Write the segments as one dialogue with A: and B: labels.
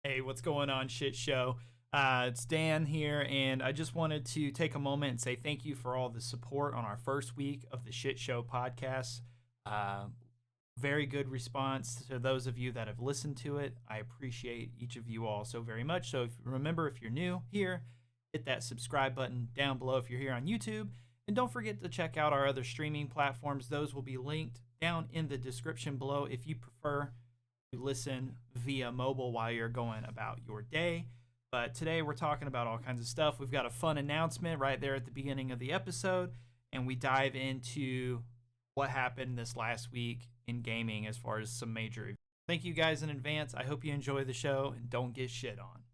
A: Hey, what's going on, shit show? It's Dan here, and I just wanted to take a moment and say thank you for all the support on our first week of the Shit Show podcast. Uh, Very good response to those of you that have listened to it. I appreciate each of you all so very much. So remember, if you're new here, hit that subscribe button down below if you're here on YouTube. And don't forget to check out our other streaming platforms. Those will be linked down in the description below if you prefer to listen via mobile while you're going about your day. But today we're talking about all kinds of stuff. We've got a fun announcement right there at the beginning of the episode, and we dive into what happened this last week in gaming as far as some major events. Thank you guys in advance. I hope you enjoy the show and don't get shit on.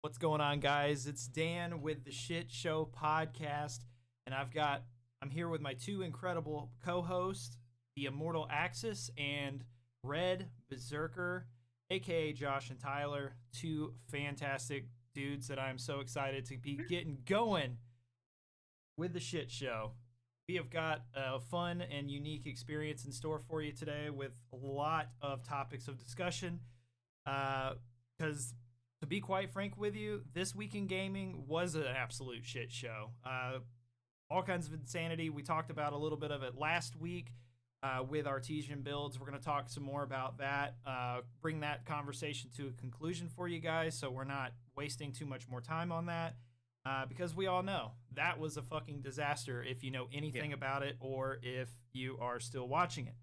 A: What's going on, guys? It's Dan with the Shit Show podcast, and I'm here with my two incredible co-hosts, the Immortal Axis and Red Berserker, aka Josh and Tyler, two fantastic dudes that I'm so excited to be getting going with the Shit Show. We have got a fun and unique experience in store for you today with a lot of topics of discussion. Because to be quite frank with you, this week in gaming was an absolute shit show. All kinds of insanity. We talked about a little bit of it last week with Artesian Builds. We're going to talk some more about that, bring that conversation to a conclusion for you guys so we're not wasting too much more time on that. Because we all know that was a fucking disaster if you know anything about it or if you are still watching it.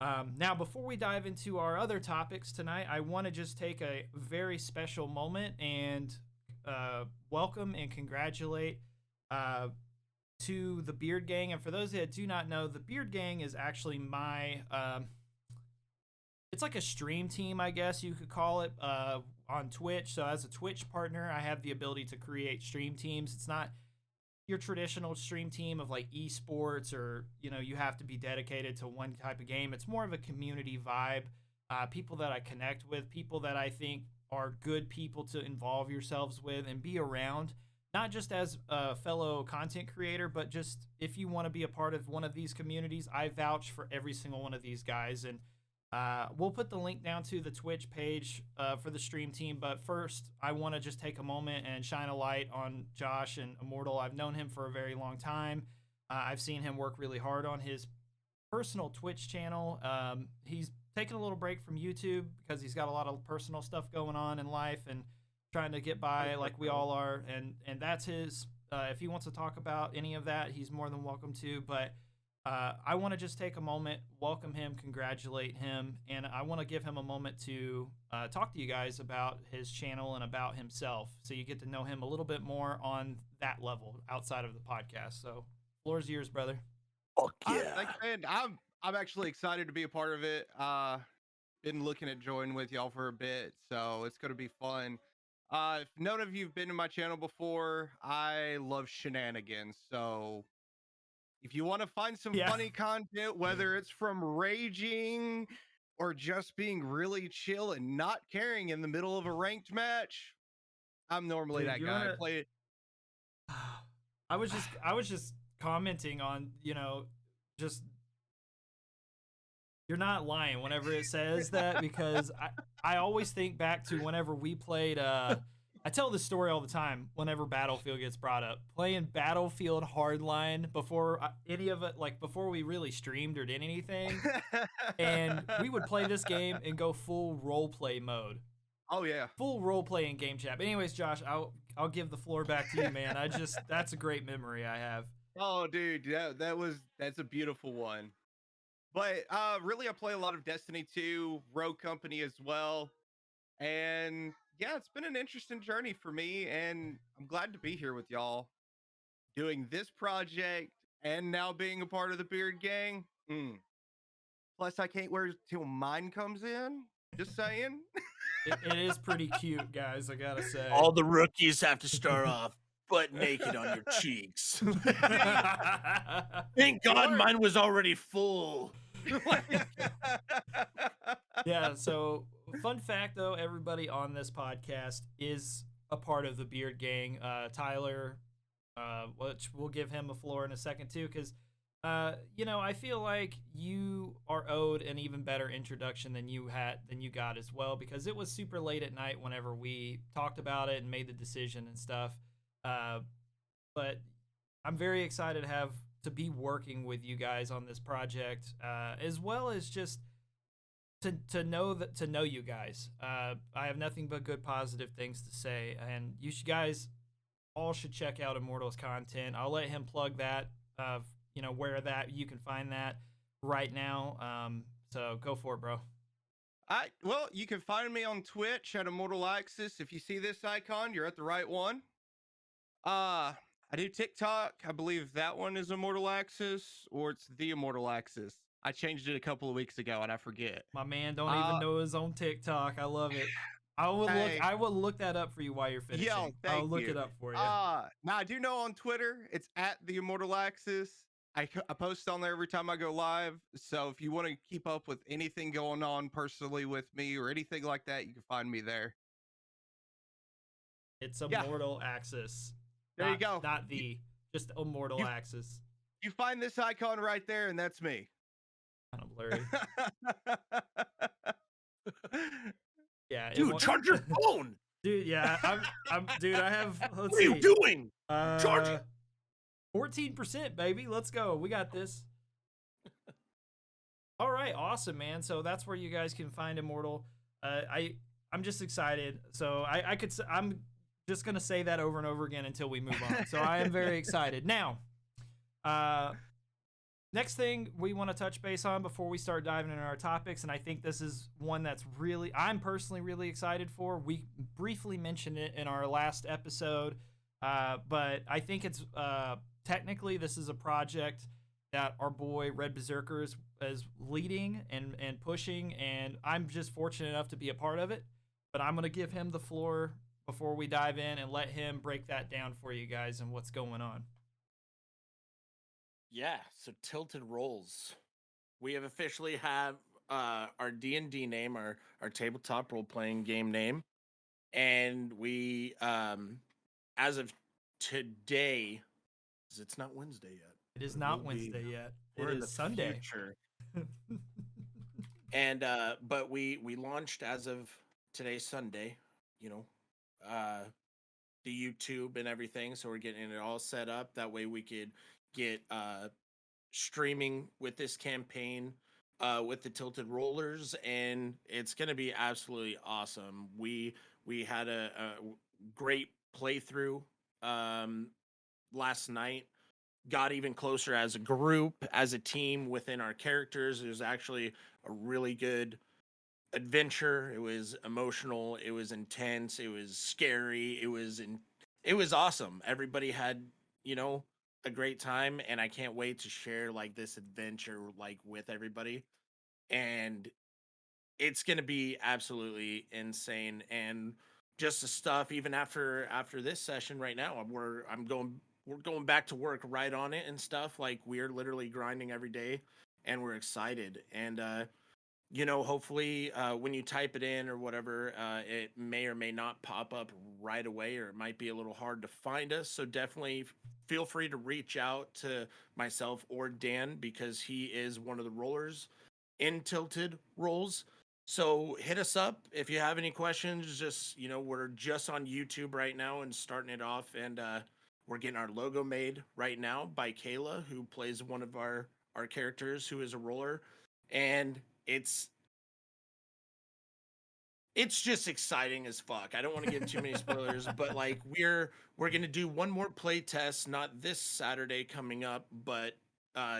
A: Now, before we dive into our other topics tonight, I want to just take a very special moment and welcome and congratulate to the Beard Gang. And for those that do not know, the Beard Gang is actually my it's like a stream team, I guess you could call it, on Twitch. So as a Twitch partner, I have the ability to create stream teams. It's not your traditional stream team of like esports or, you know, you have to be dedicated to one type of game. It's more of a community vibe. People that I connect with, people that I think are good people to involve yourselves with and be around, not just as a fellow content creator, but just if you want to be a part of one of these communities. I vouch for every single one of these guys. And we'll put the link down to the Twitch page for the stream team. But first, I want to just take a moment and shine a light on Josh and Immortal. I've known him for a very long time. I've seen him work really hard on his personal Twitch channel. He's taken a little break from YouTube because he's got a lot of personal stuff going on in life and trying to get by like we all are. And that's his. If he wants to talk about any of that, he's more than welcome to. But I want to just take a moment, welcome him, congratulate him, and I want to give him a moment to talk to you guys about his channel and about himself, so you get to know him a little bit more on that level outside of the podcast. So, floor's yours, brother.
B: Fuck yeah!
C: Thanks, man. I'm actually excited to be a part of it. Been looking at joining with y'all for a bit, so it's gonna be fun. If none of you've been to my channel before, I love shenanigans, so if you want to find some funny content, whether it's from raging or just being really chill and not caring in the middle of a ranked match, I'm normally that guy. I play it.
A: I was just commenting on, you know, just you're not lying whenever it says that, because I always think back to whenever we played I tell this story all the time whenever Battlefield gets brought up. Playing Battlefield Hardline before any of it, like before we really streamed or did anything. And we would play this game and go full roleplay mode.
C: Oh, yeah.
A: Full roleplay in game chat. But anyways, Josh, I'll give the floor back to you, man. That's a great memory I have.
C: Oh, dude, that's a beautiful one. But really, I play a lot of Destiny 2, Rogue Company as well. And yeah, it's been an interesting journey for me, and I'm glad to be here with y'all doing this project and now being a part of the Beard Gang. Plus, I can't wait till mine comes in. Just saying.
A: It is pretty cute, guys, I gotta say.
B: All the rookies have to start off butt naked on your cheeks. Thank God mine was already full.
A: Yeah, so fun fact, though, everybody on this podcast is a part of the Beard Gang. Tyler, which we'll give him a floor in a second, too, because I feel like you are owed an even better introduction than you got as well, because it was super late at night whenever we talked about it and made the decision and stuff. Uh, but I'm very excited to be working with you guys on this project, as well as just to know you guys. I have nothing but good positive things to say, and guys all should check out Immortal's content. I'll let him plug that. Where that you can find that right now. So go for it, bro.
C: Well, you can find me on Twitch at Immortal Axis. If you see this icon, you're at the right one. I do TikTok. I believe that one is Immortal Axis, or it's the Immortal Axis. I changed it a couple of weeks ago, and I forget.
A: My man don't even know his own TikTok. I love it. I will look that up for you while you're finishing.
C: Yo,
A: I'll look it up for you.
C: Now I do know on Twitter, it's at the Immortal Axis. I post on there every time I go live. So if you want to keep up with anything going on personally with me or anything like that, you can find me there.
A: It's Immortal Axis.
C: There you go.
A: Not just Immortal Axis.
C: You find this icon right there, and that's me.
A: Kind of blurry. Yeah,
B: dude, charge your phone.
A: Dude, yeah, dude, I have.
B: What are you doing?
A: Charge it. 14%, baby. Let's go. We got this. All right, awesome, man. So that's where you guys can find Immortal. I'm just excited. So I'm just gonna say that over and over again until we move on. So I am very excited. Now, next thing we want to touch base on before we start diving into our topics, and I think this is one that's I'm personally really excited for. We briefly mentioned it in our last episode, but I think it's technically this is a project that our boy Red Berserker is leading and pushing, and I'm just fortunate enough to be a part of it. But I'm going to give him the floor before we dive in and let him break that down for you guys and what's going on.
B: Yeah, so Tilted Rolls. We have officially have our D&D name, our tabletop role-playing game name. And we, as of today, because it's not Wednesday yet.
A: It is not Wednesday yet.
B: It
A: is Sunday.
B: And but we launched as of today, Sunday, the YouTube and everything. So we're getting it all set up. That way we could get streaming with this campaign with the Tilted Rollers, and it's gonna be absolutely awesome. We had a great playthrough last night, got even closer as a group, as a team within our characters. It was actually a really good adventure. It was emotional, it was intense, it was scary, it was awesome. Everybody had a great time, and I can't wait to share this adventure with everybody. And it's gonna be absolutely insane. And just the stuff, even after this session right now, we're going back to work right on it and stuff. We're literally grinding every day, and we're excited. And hopefully when you type it in or whatever, it may or may not pop up right away, or it might be a little hard to find us. So definitely feel free to reach out to myself or Dan, because he is one of the rollers in Tilted Rolls. So hit us up if you have any questions. Just, we're just on YouTube right now and starting it off, and we're getting our logo made right now by Kayla, who plays one of our characters who is a roller. And it's just exciting as fuck. I don't want to give too many spoilers, but we're going to do one more play test, not this Saturday coming up, but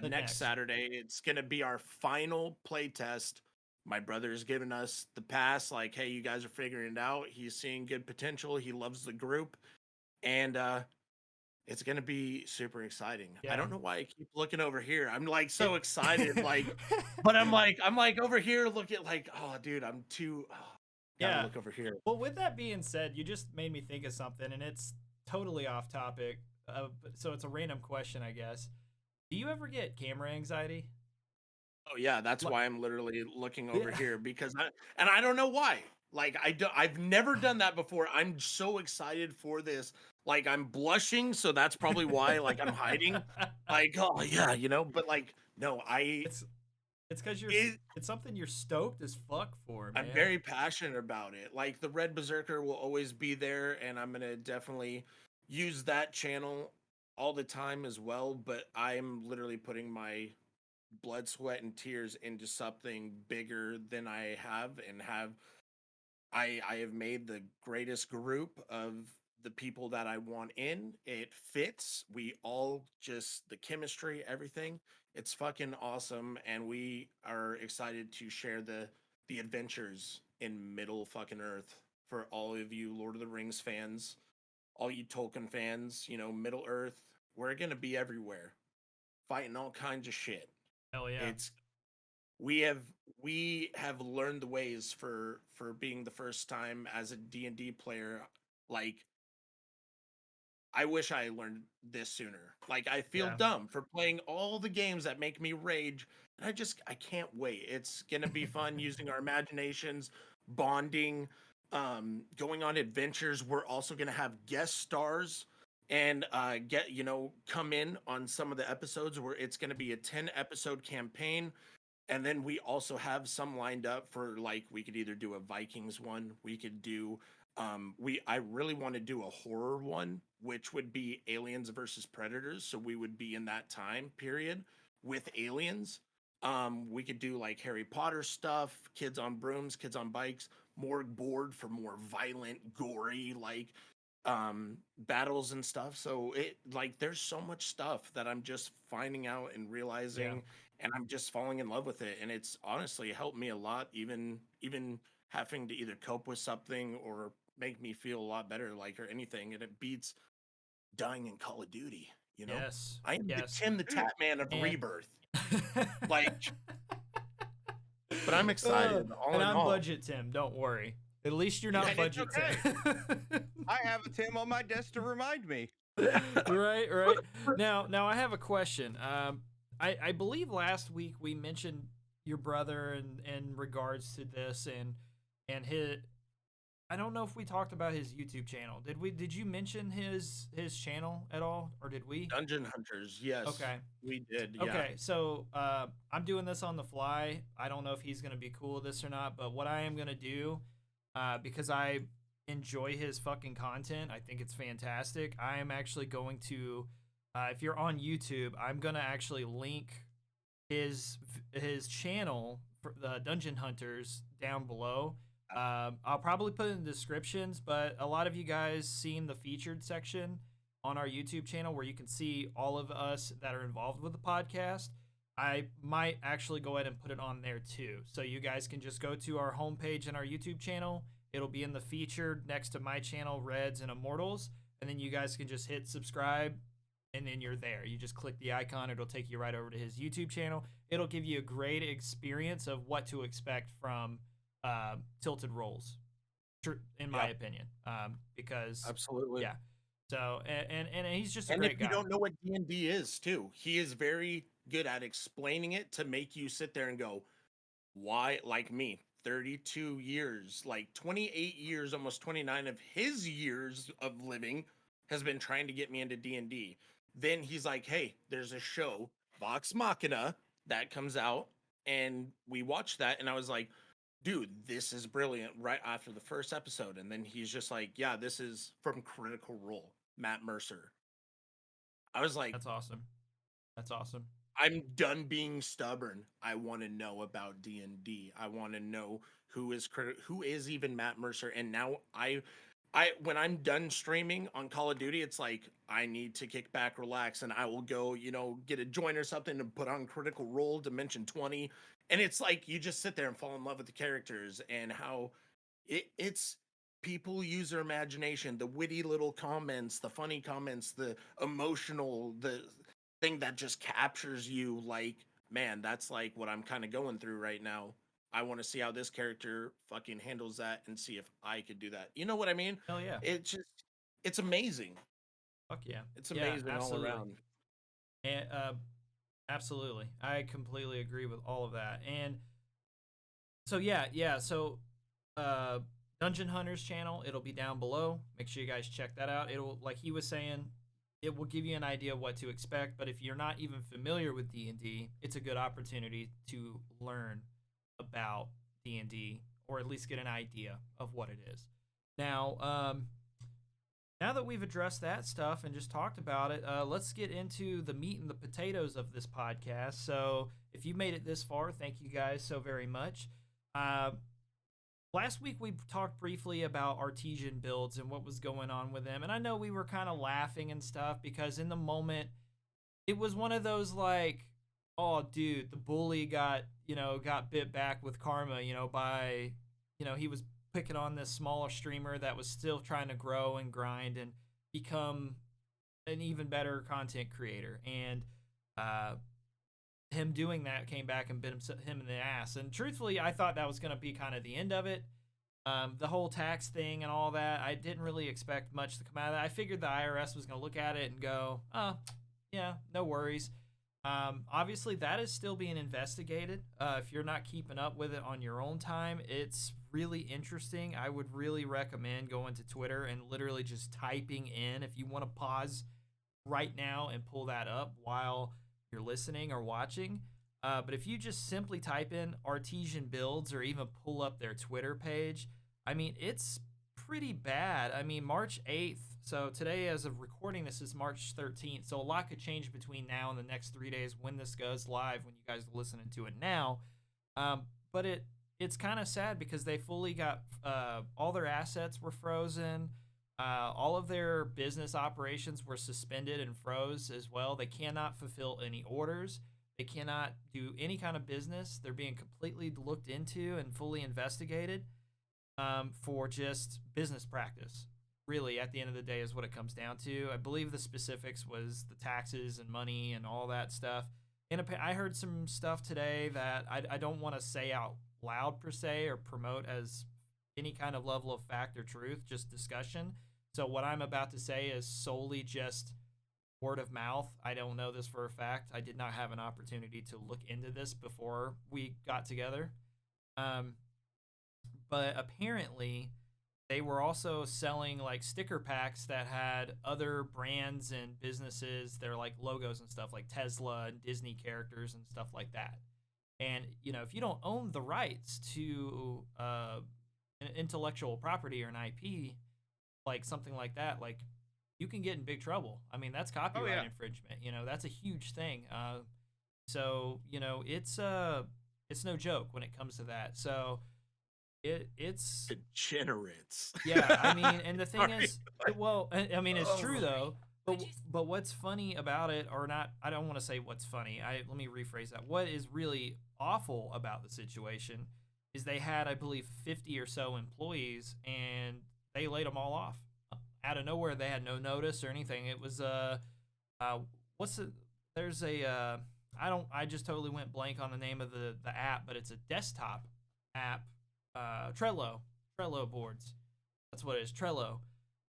B: next Saturday. It's going to be our final play test. My brother's given us the pass, hey, you guys are figuring it out. He's seeing good potential. He loves the group, and it's going to be super exciting. Yeah. I don't know why I keep looking over here. I'm so excited, but I'm over here looking oh, dude, I'm too.
A: Yeah.
B: Look over here.
A: Well, with that being said, you just made me think of something, and it's totally off topic. So it's a random question, I guess. Do you ever get camera anxiety?
B: Oh yeah, that's why I'm literally looking over here, because I don't know why. Like I've never done that before. I'm so excited for this. Like I'm blushing, so that's probably why like I'm hiding. Like, oh yeah, but like no,
A: it's it's because
B: it,
A: it's something you're stoked as fuck for,
B: I'm
A: man.
B: very passionate about it. Like the Red Berserker will always be there, and I'm gonna definitely use that channel all the time as well. But I'm literally putting my blood, sweat, and tears into something bigger than I have and have I have made the greatest group of the people that I want in. It fits. We all just the chemistry, everything. It's fucking awesome, and we are excited to share the adventures in Middle fucking Earth for all of you Lord of the Rings fans, all you Tolkien fans. Middle Earth. We're gonna be everywhere, fighting all kinds of shit.
A: Hell yeah.
B: It's we have learned the ways for being the first time as a D&D player. Like I wish I learned this sooner. Like I feel
A: Yeah.
B: dumb for playing all the games that make me rage, and I can't wait. It's going to be fun using our imaginations, bonding, going on adventures. We're also going to have guest stars and come in on some of the episodes where it's going to be a 10 episode campaign. And then we also have some lined up for like we could either do a Vikings one, we could do I really want to do a horror one, which would be aliens versus predators. So we would be in that time period with aliens. We could do like Harry Potter stuff, kids on brooms, kids on bikes, morgue board for more violent, gory, like battles and stuff. So it like there's so much stuff that I'm just finding out and
A: Yeah.
B: realizing, and I'm just falling in love with it, and it's honestly helped me a lot, even having to either cope with something or make me feel a lot better, like, or anything, and it beats dying in Call of Duty.
A: Yes.
B: I am the
A: Yes.
B: Tim the Tap Man of
A: And
B: Rebirth. Like, but I'm
A: Uh,
B: excited all
A: and
B: in
A: I'm
B: all.
A: budget Tim. Don't worry. At least you're
B: Yeah,
A: not
C: And it's
A: budget
C: okay.
A: Tim.
C: I have a Tim on my desk to remind me.
A: Right, right. Now I have a question. I believe last week we mentioned your brother in regards to this and his. I don't know if we talked about his YouTube channel. Did we? Did you mention his channel at all, or did we?
B: Dungeon Hunters, yes,
A: Okay.
B: we did. Yeah,
A: Okay, so I'm doing this on the fly. I don't know if he's gonna be cool with this or not, but what I am gonna do, because I enjoy his fucking content, I think it's fantastic. I am actually going to, if you're on YouTube, I'm gonna actually link his channel for the Dungeon Hunters down below. I'll probably put it in the descriptions, but a lot of you guys seen the featured section on our YouTube channel where you can see all of us that are involved with the podcast. I might actually go ahead and put it on there too. So you guys can just go to our homepage and our YouTube channel. It'll be in the featured next to my channel, Reds and Immortals. And then you guys can just hit subscribe and then you're there. You just click the icon, it'll take you right over to his YouTube channel. It'll give you a great experience of what to expect from Tilted Rolls, in my opinion. Because,
B: absolutely.
A: yeah. So and he's just a
B: And
A: great
B: if you
A: guy.
B: don't know what D&D is, too, he is very good at explaining it to make you sit there and go, why? Like me, 32 years, like 28 years, almost 29 of his years of living has been trying to get me into D&D. Then he's like, hey, there's a show, Vox Machina, that comes out, and we watched that, and I was like, dude, this is brilliant right after the first episode. And then he's just like, yeah, this is from Critical Role, Matt Mercer. I was like,
A: That's awesome. That's awesome.
B: I'm done being stubborn. I want to know about D&D. I want to know who is even Matt Mercer. And now I when I'm done streaming on Call of Duty, it's like I need to kick back, relax, and I will go, get a join or something and put on Critical Role Dimension 20. And it's like you just sit there and fall in love with the characters and how it's people use their imagination, the witty little comments, the funny comments, the emotional, the thing that just captures you. Like, man, that's like what I'm kind of going through right now. I want to see how this character fucking handles that and see if I could do that. You know what I mean?
A: Hell yeah.
B: It's amazing.
A: Fuck yeah.
B: It's
A: Yeah,
B: amazing all
A: absolutely.
B: around.
A: And absolutely. I completely agree with all of that. And so yeah. So Dungeon Hunters channel. It'll be down below. Make sure you guys check that out. It'll, like he was saying, it will give you an idea of what to expect. But if you're not even familiar with D&D, it's a good opportunity to learn about D&D, or at least get an idea of what it is. Now, now that we've addressed that stuff and just talked about it, let's get into the meat and the potatoes of this podcast. So if you made it this far, thank you guys so very much. Last week we talked briefly about Artesian Builds and what was going on with them. And I know we were kind of laughing and stuff because in the moment, it was one of those like, oh, dude, the bully got bit back with karma, by, he was picking on this smaller streamer that was still trying to grow and grind and become an even better content creator. And him doing that came back and bit him in the ass. And truthfully, I thought that was going to be kind of the end of it. The whole tax thing and all that, I didn't really expect much to come out of that. I figured the IRS was going to look at it and go, oh, yeah, no worries. Obviously, that is still being investigated. If you're not keeping up with it on your own time, it's really interesting. I would really recommend going to Twitter and literally just typing in, if you want to pause right now and pull that up while you're listening or watching. But if you just simply type in Artesian Builds or even pull up their Twitter page, I mean, it's pretty bad. I mean, March 8th. So today, as of recording, this is March 13th. So a lot could change between now and the next 3 days when this goes live, when you guys are listening to it now. But it's kind of sad because they fully got all their assets were frozen. All of their business operations were suspended and froze as well. They cannot fulfill any orders. They cannot do any kind of business. They're being completely looked into and fully investigated for just business practice. Really, at the end of the day, is what it comes down to. I believe the specifics was the taxes and money and all that stuff. And I heard some stuff today that I don't want to say out loud per se or promote as any kind of level of fact or truth, just discussion. So what I'm about to say is solely just word of mouth. I don't know this for a fact. I did not have an opportunity to look into this before we got together. But apparently they were also selling like sticker packs that had other brands and businesses, their like logos and stuff, like Tesla and Disney characters and stuff like that. And, if you don't own the rights to an intellectual property or an IP, like something like that, like you can get in big trouble. I mean, that's copyright infringement. That's a huge thing. So it's no joke when it comes to that. So it's
B: degenerates.
A: Yeah, I mean, and the thing is, well, I mean, it's true though. But what's funny about it, or not? I don't want to say what's funny. Let me rephrase that. What is really awful about the situation is they had, I believe, 50 or so employees, and they laid them all off out of nowhere. They had no notice or anything. It was I just totally went blank on the name of the app, but it's a desktop app, Trello boards. That's what it is, Trello.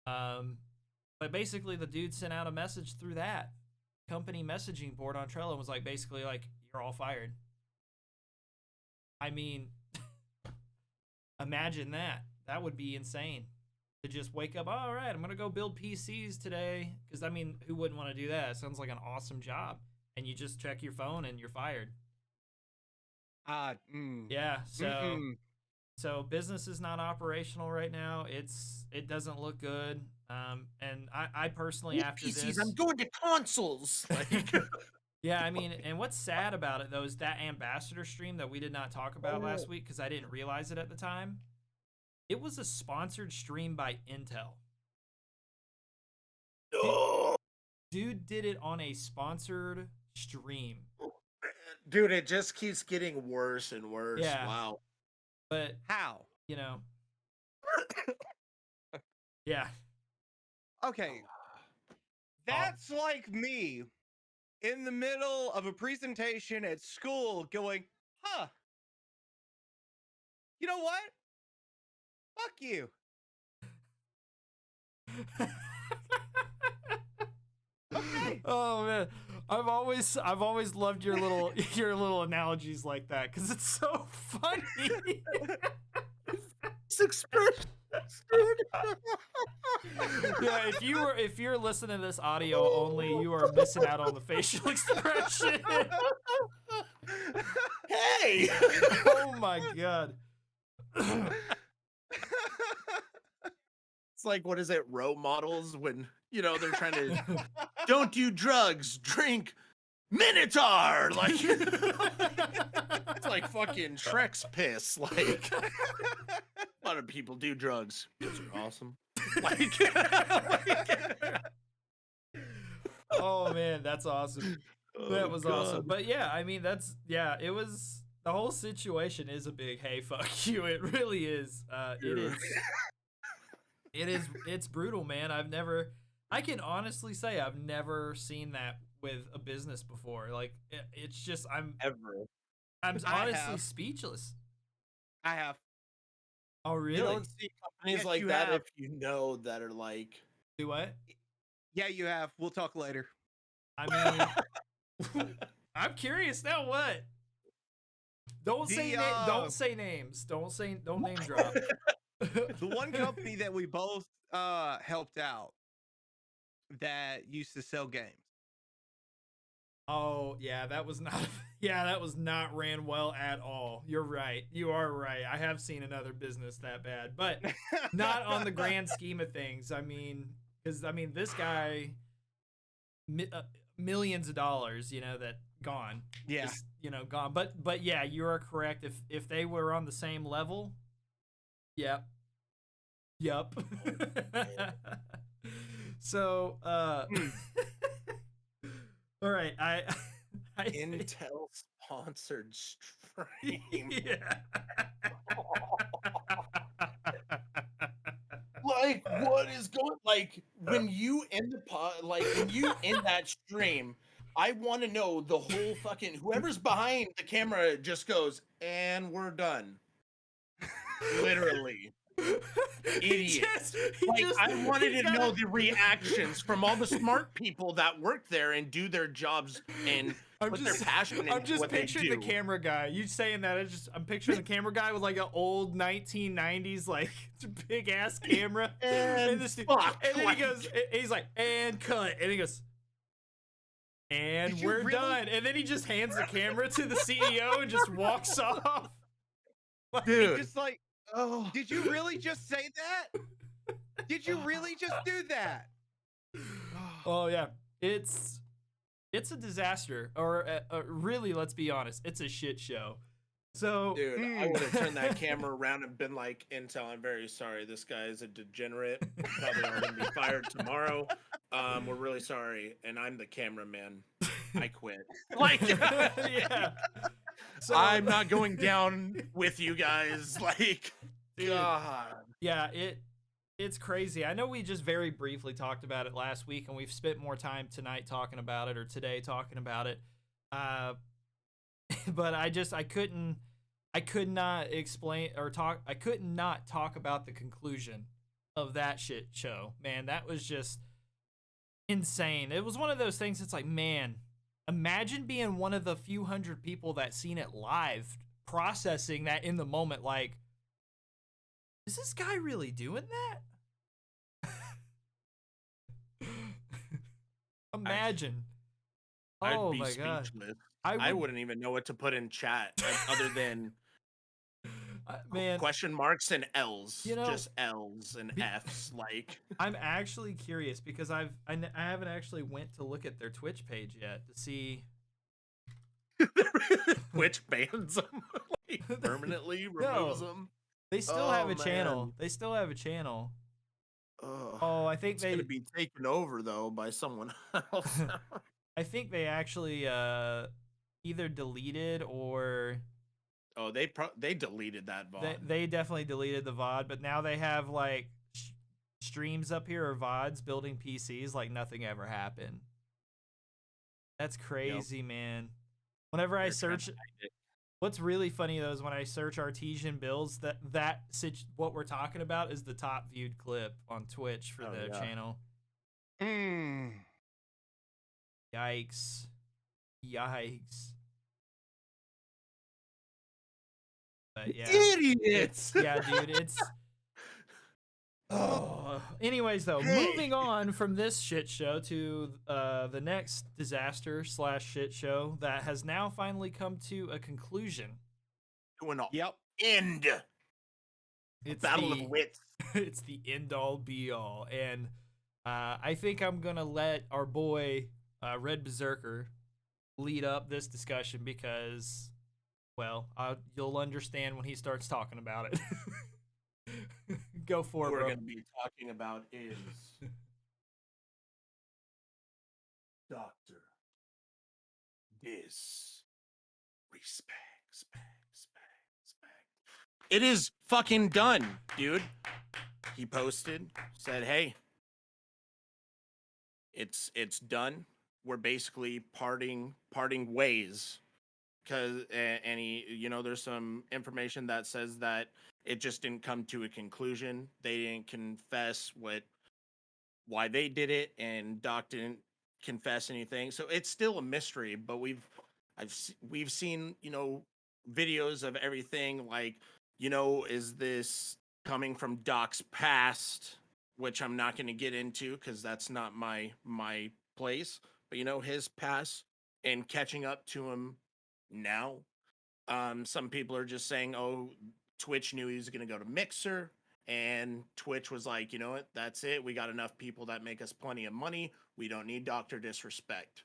A: But basically the dude sent out a message through that company messaging board on Trello and was like, basically like, you're all fired. I mean, imagine that. That would be insane. To just wake up, all right, I'm going to go build PCs today. Because, I mean, who wouldn't want to do that? It sounds like an awesome job. And you just check your phone and you're fired. Yeah, so business is not operational right now. It doesn't look good. And I personally, after
B: PCs,
A: this,
B: I'm going to consoles.
A: yeah, I mean, and what's sad about it though is that ambassador stream that we did not talk about last week because I didn't realize it at the time. It was a sponsored stream by Intel. Dude did it on a sponsored stream.
B: Dude, it just keeps getting worse and worse.
A: Yeah.
B: Wow.
A: But
C: how?
A: Yeah.
C: Okay. That's like me in the middle of a presentation at school going, you know what? Fuck you. Okay.
A: Oh man, I've always loved your little analogies like that because it's so funny.
B: expressions,
A: Yeah, if you're listening to this audio only, you are missing out on the facial expression.
B: Hey!
A: Oh my god.
B: It's like, what is it, role models when, they're trying to, don't do drugs, drink Minotaur! Like, it's like fucking Shrek's piss. Like, a lot of people do drugs. Those are awesome. Like,
A: Oh man, that's awesome. That was awesome. But yeah, I mean it was the whole situation is a big hey fuck you. It really is. It's brutal, man. I can honestly say I've never seen that with a business before. Like it's just I'm honestly speechless.
C: I have.
A: Oh really?
B: You don't see companies
C: Yes,
B: like
C: you
B: that
C: have.
B: if you know that are like,
A: Do what?
C: Yeah, you have. We'll talk later.
A: I mean, I'm curious now. What? Don't say names. Don't name drop.
C: The one company that we both helped out that used to sell games.
A: Oh yeah, that was not ran well at all. You're right. You are right. I have seen another business that bad, but not on the grand scheme of things. I mean, because this guy, millions of dollars, that gone.
C: Yeah.
A: Just, gone. But yeah, you are correct. If they were on the same level, yep. So, all right, I
B: Intel sponsored stream.
A: Yeah.
B: Like, what is going? Like, when you end when you end that stream, I want to know the whole fucking whoever's behind the camera just goes, and we're done. Literally. Idiot. I wanted to know the reactions from all the smart people that work there and do their jobs and put their passion into
A: I'm just
B: what they
A: picturing
B: do.
A: the camera guy. You saying that? I'm picturing the camera guy with like an old 1990s like big ass camera,
B: and
A: then he goes, he's like, and cut, and he goes, and we're done, and then he just hands the camera to the CEO and just walks off.
B: Dude,
C: just like, oh, did you really just say that? Did you really just do that?
A: Oh yeah, it's a disaster, or really, let's be honest, it's a shit show. So,
B: dude, I would have turned that camera around and been like, Intel, I'm very sorry. This guy is a degenerate. Probably going to be fired tomorrow. We're really sorry. And I'm the cameraman. I quit. Like,
A: yeah. So,
B: I'm not going down with you guys. Like,
A: dude,
B: God.
A: Yeah, it's crazy. I know we just very briefly talked about it last week, and we've spent more time tonight talking about it, or today talking about it. But I could not explain or talk. I could not talk about the conclusion of that shit show. Man, that was just insane. It was one of those things. It's like, man, imagine being one of the few hundred people that seen it live, processing that in the moment. Like, is this guy really doing that? Imagine. Oh my god.
B: I wouldn't even know what to put in chat other than
A: man,
B: question marks and L's.
A: You know,
B: just L's and F's. Like,
A: I'm actually curious because I haven't actually went to look at their Twitch page yet to see.
B: Twitch bans them, like, permanently removes them.
A: They still have a channel. They still have a channel. Oh, I think
B: it's gonna be taken over though by someone else.
A: I think they actually either deleted or.
B: Oh, they deleted that VOD.
A: They definitely deleted the VOD, but now they have like streams up here or VODs building PCs like nothing ever happened. That's crazy, man. Whenever I search, what's really funny though is when I search Artesian Builds, what we're talking about is the top viewed clip on Twitch for the channel. Yikes. But yeah,
B: idiots.
A: Yeah, dude, Oh, anyways, though,
B: Hey.
A: moving on from this shit show to the next disaster / shit show that has now finally come to a conclusion.
B: To an
C: Yep.
B: end.
A: It's
B: Battle
A: the
B: of wits.
A: it's the end all be all, and I think I'm gonna let our boy Red Berserker lead up this discussion because, well, you'll understand when he starts talking about it. Go for
B: What
A: it,
B: we're
A: bro.
B: going to be talking about is Doctor Disrespect. It is fucking done, dude. He posted, said, "Hey, it's done. We're basically parting ways." Because and he, there's some information that says that it just didn't come to a conclusion. They didn't confess why they did it, and Doc didn't confess anything. So it's still a mystery. But we've seen videos of everything. Like, is this coming from Doc's past, which I'm not going to get into because that's not my place. But his past and catching up to him now. Some people are just saying, "Oh, Twitch knew he was going to go to Mixer." And Twitch was like, you know what? That's it. We got enough people that make us plenty of money. We don't need Dr. Disrespect.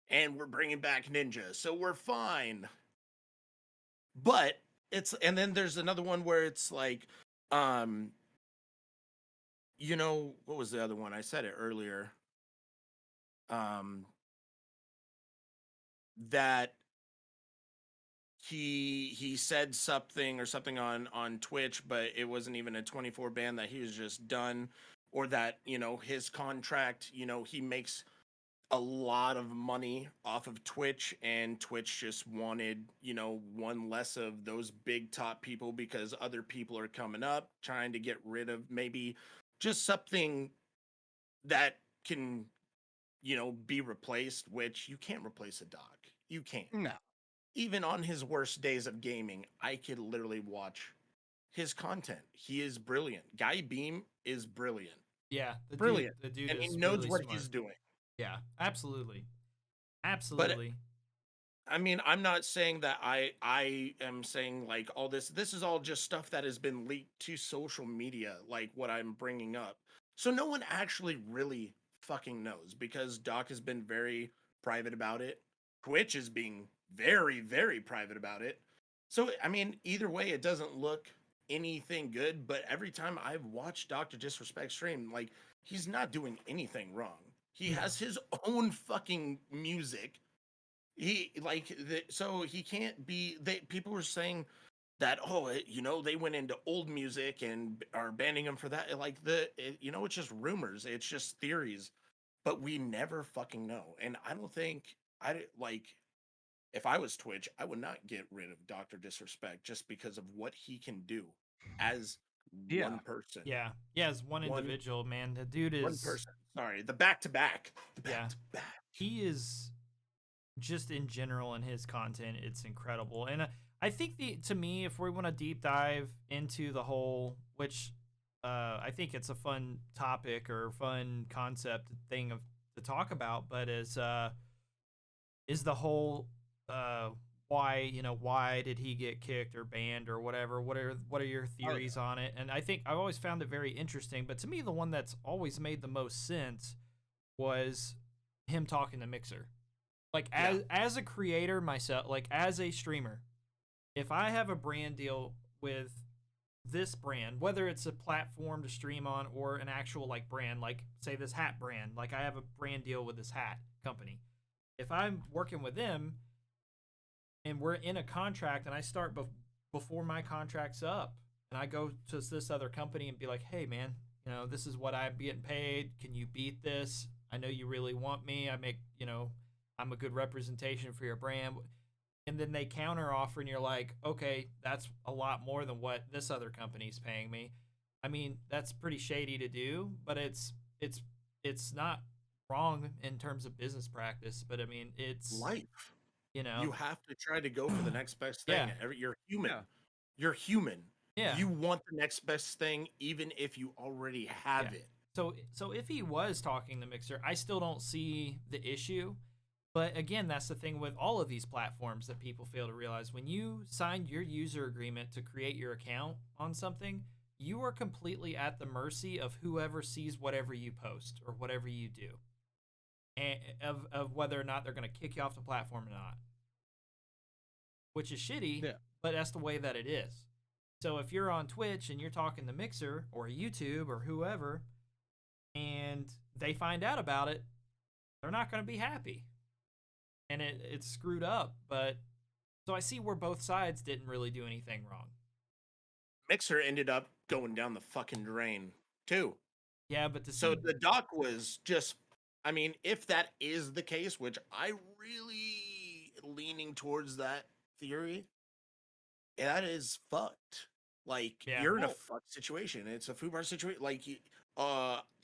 B: And we're bringing back Ninja. So we're fine. But and then there's another one where it's like, what was the other one? I said it earlier. That he said something on Twitch, but it wasn't even a 24 ban, that he was just done, or that his contract, he makes a lot of money off of Twitch, and Twitch just wanted one less of those big top people because other people are coming up trying to get rid of maybe just something that can be replaced, which you can't replace a Doc. You can't.
C: No.
B: Even on his worst days of gaming, I could literally watch his content. He is brilliant. Guy Beam is brilliant.
A: Yeah,
B: Brilliant.
A: The dude
B: And he
A: is
B: knows
A: really
B: what
A: smart.
B: he's doing.
A: Yeah, absolutely,
B: But
A: absolutely.
B: I mean, I'm not saying that I am saying like all this. This is all just stuff that has been leaked to social media, like what I'm bringing up. So no one actually really fucking knows because Doc has been very private about it. Twitch is being very, very private about it. So I mean, either way, it doesn't look anything good. But every time I've watched Dr. Disrespect stream, like, he's not doing anything wrong. He
A: No.
B: has his own fucking music. So he can't be. People were saying that, oh, they went into old music and are banning him for that. Like, it's just rumors. It's just theories, but we never fucking know. And I don't think if I was Twitch, I would not get rid of Dr. Disrespect just because of what he can do as one person.
A: Yeah, as one individual, man. The dude is
B: one person. Sorry, the back to back.
A: He is just in general in his content, it's incredible. And I think to me, if we want to deep dive into the whole, which I think it's a fun topic or fun concept thing to talk about, but is the whole why did he get kicked or banned or whatever? What are your theories on it? And I think I've always found it very interesting, but to me, the one that's always made the most sense was him talking to Mixer. Like, as a creator myself, like as a streamer, if I have a brand deal with this brand, whether it's a platform to stream on or an actual like brand, like say this hat brand, like I have a brand deal with this hat company. If I'm working with them and we're in a contract and I start before my contract's up and I go to this other company and be like, hey man, this is what I'm getting paid. Can you beat this? I know you really want me. I'm a good representation for your brand. And then they counter offer and you're like, okay, that's a lot more than what this other company's paying me. I mean, that's pretty shady to do, but it's not wrong in terms of business practice, but I mean, it's
B: life.
A: You
B: have to try to go for the next best thing.
A: Yeah.
B: You're human. You're human.
A: Yeah.
B: You want the next best thing, even if you already have
A: Yeah.
B: it.
A: So if he was talking to Mixer, I still don't see the issue. But again, that's the thing with all of these platforms that people fail to realize. When you signed your user agreement to create your account on something, you are completely at the mercy of whoever sees whatever you post or whatever you do, and of whether or not they're going to kick you off the platform or not, which is shitty,
C: Yeah.
A: but that's the way that it is. So if you're on Twitch and you're talking to Mixer or YouTube or whoever, and they find out about it, they're not going to be happy. And it's screwed up, but so I see where both sides didn't really do anything wrong.
B: Mixer ended up going down the fucking drain too.
A: Yeah, but
B: So the doc was just, I mean, if that is the case, which I really leaning towards that theory, that is fucked. Like
A: Yeah.
B: you're in a fucked situation. It's a FUBAR situation. Like,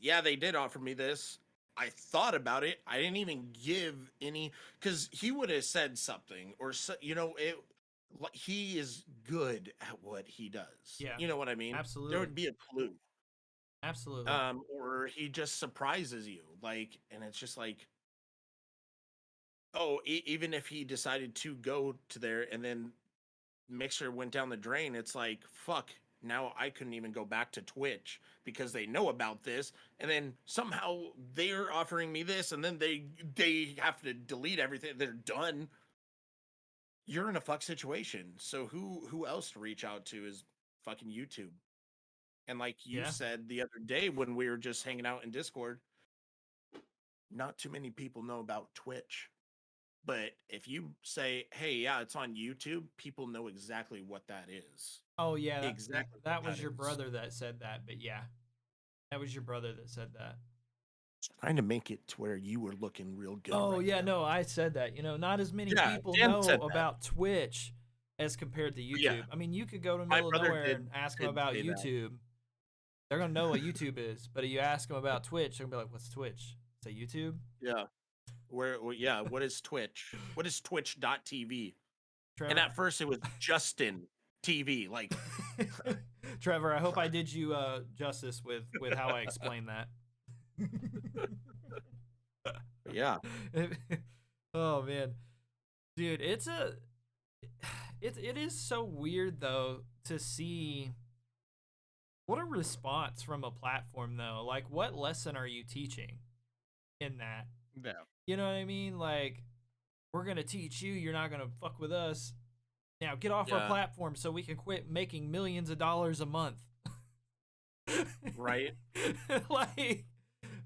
B: yeah, they did offer me this. I thought about it. I didn't even give any, because he would have said something or he is good at what he does.
A: Yeah.
B: You know what I mean?
A: Absolutely.
B: There would be a clue.
A: Absolutely.
B: Or he just surprises you, like, and it's just like, oh, even if he decided to go to there and then Mixer went down the drain, it's like, fuck, now I couldn't even go back to Twitch because they know about this, and then somehow they're offering me this, and then they have to delete everything. They're done. You're in a fuck situation. So who else to reach out to is fucking YouTube. And like you said the other day when we were just hanging out in Discord, not too many people know about Twitch. But if you say, hey, yeah, it's on YouTube, people know exactly what that is.
A: Oh, yeah.
B: Exactly.
A: That was your brother that said that, but yeah. That was your brother that said that.
B: Trying to make it to where you were looking real good.
A: Oh,
B: right
A: yeah,
B: now.
A: no, I said that. You know, not as many people
B: Dan
A: know
B: said that.
A: about Twitch as compared to YouTube.
B: Yeah.
A: I mean, you could go to the
B: My
A: middle of
B: brother
A: nowhere
B: did-
A: and ask
B: did
A: them about
B: say that.
A: YouTube. They're going to know what YouTube is. But if you ask them about Twitch, they're going to be like, what's Twitch? Say YouTube?
B: Yeah. Yeah, what is Twitch? What is twitch.tv?
A: Trevor,
B: And at first it was Justin TV. Like,
A: Trevor, I hope I did you justice with how I explained that.
B: yeah.
A: Oh man, dude, it is so weird though to see what a response from a platform though. Like, what lesson are you teaching in that?
C: Yeah.
A: You know what I mean? Like, we're gonna teach you. You're not gonna fuck with us. Now get off our platform so we can quit making millions of dollars a month.
B: Right.
A: Like,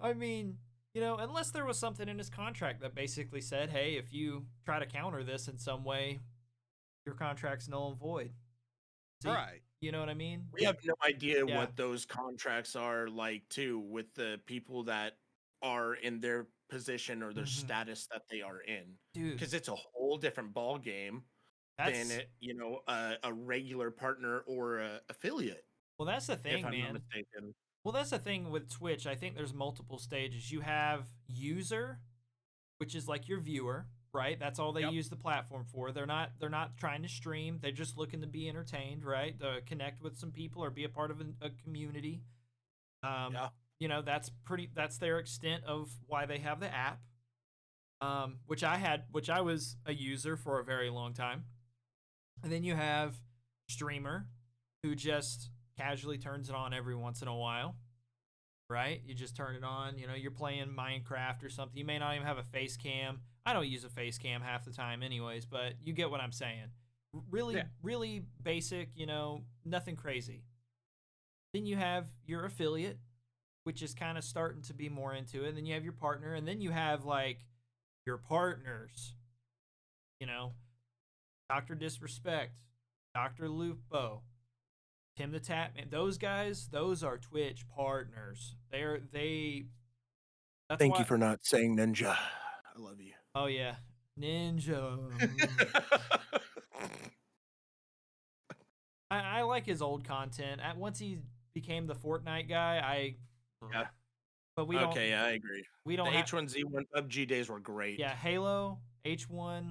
A: I mean, you know, unless there was something in his contract that basically said, hey, if you try to counter this in some way, your contract's null and void. So
C: Right.
A: You know what I mean?
B: We have no idea what those contracts are like, too, with the people that are in their position or their status that they are in.
A: Dude.
B: Because it's a whole different ball game than, a regular partner or a affiliate.
A: Well, that's the thing,
B: if I'm
A: man.
B: not mistaken.
A: Well, that's the thing with Twitch. I think there's multiple stages. You have user, which is like your viewer, right? That's all they use the platform for. They're not trying to stream. They're just looking to be entertained, right? To connect with some people or be a part of a community. You know, that's their extent of why they have the app. Which I was a user for a very long time. And then you have streamer, who just casually turns it on every once in a while, right? You just turn it on, you know, you're playing Minecraft or something. You may not even have a face cam. I don't use a face cam half the time anyways, but you get what I'm saying. Really basic, you know, nothing crazy. Then you have your affiliate, which is kind of starting to be more into it. And then you have your partner, and then you have like your partners, you know, Dr. Disrespect, Dr. Lupo, Tim the Tapman. Those guys, those are Twitch partners. Thank
B: you for not saying Ninja. I love you.
A: Oh yeah, Ninja. I like his old content. Once he became the Fortnite guy, But we don't.
B: Okay, I agree.
A: We don't.
B: The H1Z1 PUBG days were great.
A: Yeah, Halo, H1,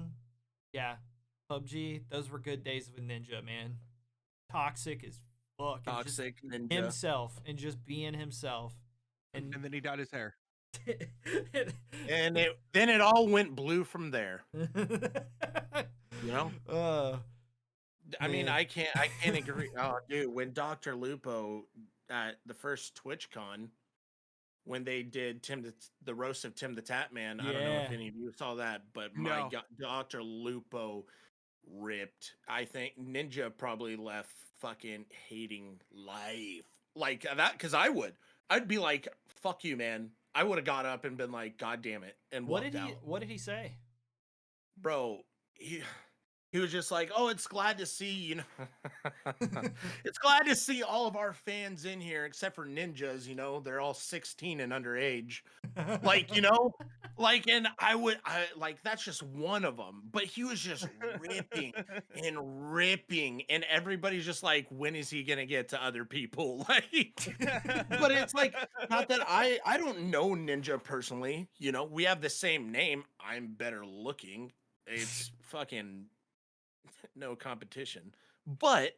A: yeah, PUBG. Those were good days with Ninja, man. Toxic as look and just
B: Toxic ninja.
A: himself and just being himself.
C: And then he dyed his hair.
B: And then it all went blue from there. You know? I mean,
A: Man.
B: I can't agree. Oh, dude, when Dr. Lupo at the first TwitchCon, when they did the roast of Tim the Tatman, I don't know if
A: Yeah.
B: any of you saw that, but my
C: No.
B: God, Dr. Lupo ripped. I think Ninja probably left fucking hating life like that, because I'd be like, fuck you, man. I would have got up and been like, God damn it, and
A: What
B: walked
A: did he
B: out.
A: what did he say?
B: Bro, he was just like, oh, it's glad to see, you know, it's glad to see all of our fans in here, except for ninjas, you know, they're all 16 and underage. Like, you know, like, and I like, that's just one of them, but he was just ripping and ripping, and everybody's just like, when is he gonna get to other people? Like, but it's like, not that I don't know Ninja personally, you know, we have the same name. I'm better looking. It's fucking no competition. But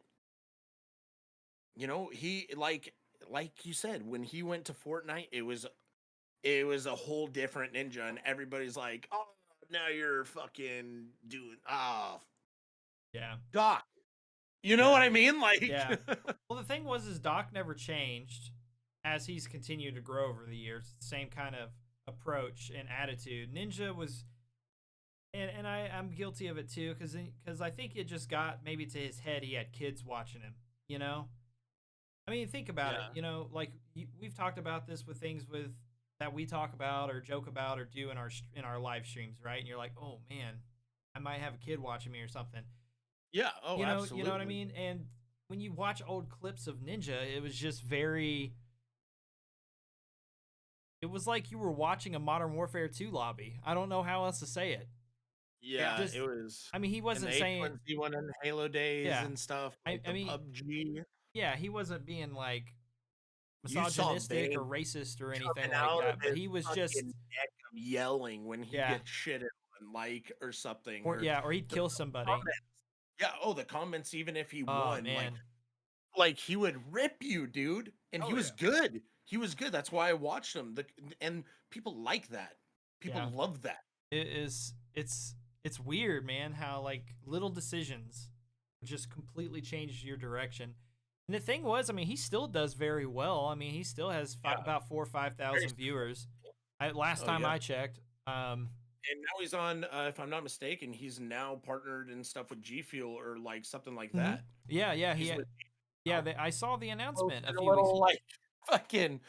B: you know, he like you said, when he went to Fortnite, it was a whole different ninja, and everybody's like, oh, now you're fucking doing
A: Yeah.
B: Doc. You know what I mean? Like,
A: Yeah. Well, the thing was, is Doc never changed as he's continued to grow over the years. Same kind of approach and attitude. Ninja was, and I'm guilty of it too, because I think it just got maybe to his head. He had kids watching him. You know. I mean, think about it. You know, like we've talked about this with things that we talk about or joke about or do in our live streams, right? And you're like, oh man, I might have a kid watching me or something.
B: yeah, oh,
A: You know,
B: absolutely.
A: you know what I mean? And when you watch old clips of Ninja, it was just very. It was like you were watching a Modern Warfare 2 lobby. I don't know how else to say it.
B: Yeah,
A: Just-
B: it was.
A: I mean, he wasn't saying.
B: He won in Halo days
A: Yeah.
B: and stuff.
A: I
B: Like the
A: mean,
B: PUBG.
A: Yeah, he wasn't being like
B: You saw
A: misogynistic or
B: Bane
A: racist or anything
B: coming
A: like
B: out
A: that,
B: of
A: but
B: his
A: he was
B: fucking
A: just.
B: neck of yelling when he
A: Yeah.
B: gets shit on, like, or something.
A: Or he'd
B: the
A: kill somebody.
B: comments. Yeah, oh, the comments, even if he
A: Oh
B: won,
A: man.
B: like he would rip you, dude, and he was good. He was good. That's why I watched him. And people like that. People
A: Yeah.
B: love that.
A: It's weird, man, how like little decisions just completely change your direction. And the thing was, I mean, he still does very well. I mean, he still has about 4,000 or 5,000 viewers. Last time I checked.
B: And now he's on, if I'm not mistaken, he's now partnered and stuff with G Fuel or like something like that.
A: Yeah, I saw the announcement a few weeks ago.
B: Like fucking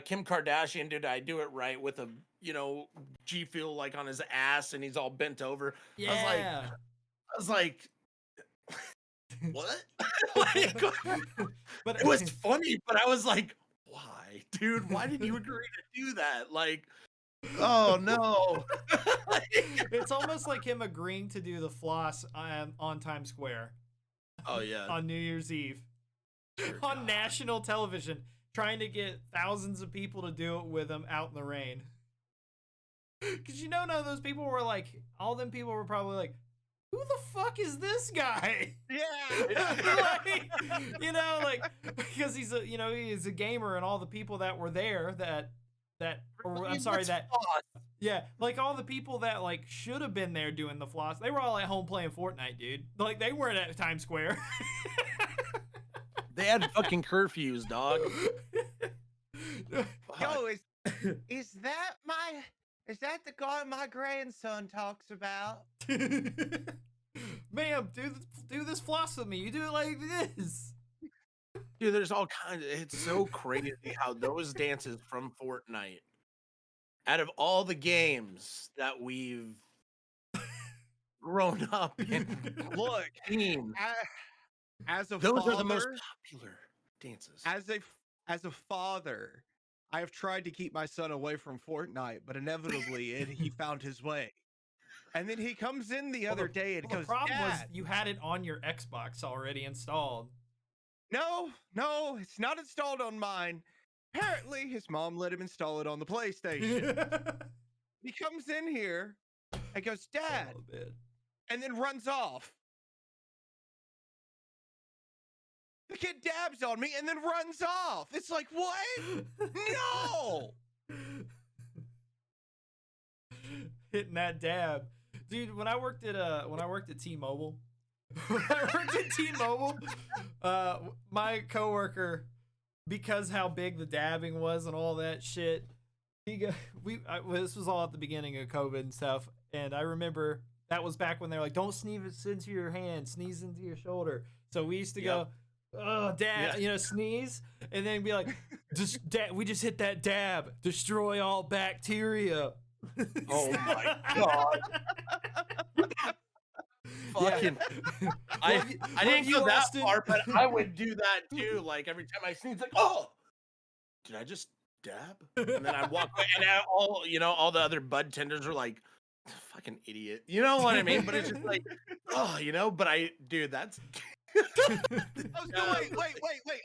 B: Kim Kardashian, did I do it right with a, you know, G Fuel like on his ass and he's all bent over.
A: Yeah.
B: I was like what? Like,
A: but
B: it was funny, but I was like, why, dude? Why did you agree to do that? Like, oh no.
A: It's almost like him agreeing to do the floss on Times Square.
B: Oh yeah.
A: On New Year's Eve. On national television, trying to get thousands of people to do it with him out in the rain. Because you know, none of those people were like, all them people were probably like, who the fuck is this guy?
C: Yeah.
A: Like, you know, like, because he's a gamer, and all the people that were there like all the people that like should have been there doing the floss, they were all at home playing Fortnite, dude. Like they weren't at Times Square.
B: They had fucking curfews, dog.
C: Yo, is that the guy my grandson talks about?
A: Ma'am, do this floss with me. You do it like this.
B: Dude, there's all kinds of, it's so crazy how those dances from Fortnite, out of all the games that we've grown up in,
C: Look,
B: teams,
C: as a
B: those
C: father,
B: are the most popular dances.
C: As a father, I have tried to keep my son away from Fortnite, but inevitably he found his way. And then he comes in the other day and goes,
A: the problem was
C: Dad,
A: you had it on your Xbox already installed.
C: No, it's not installed on mine. Apparently, his mom let him install it on the PlayStation. He comes in here and goes, Dad, and then runs off. The kid dabs on me and then runs off. It's like, what? No.
A: Hitting that dab, dude. When I worked at T-Mobile, when I worked at T-Mobile, my coworker, because how big the dabbing was and all that shit, this was all at the beginning of COVID and stuff, and I remember that was back when they were like, don't sneeze into your hand, sneeze into your shoulder. So we used to go, oh, dab, sneeze, and then be like, we just hit that dab, destroy all bacteria.
B: Oh my god! Fucking, I didn't go that far, but I would do that too. Like every time I sneeze, like, oh, did I just dab? And then I walk away, and all the other bud tenders are like, fucking idiot. You know what I mean? But it's just like, oh, but that's.
C: Wait,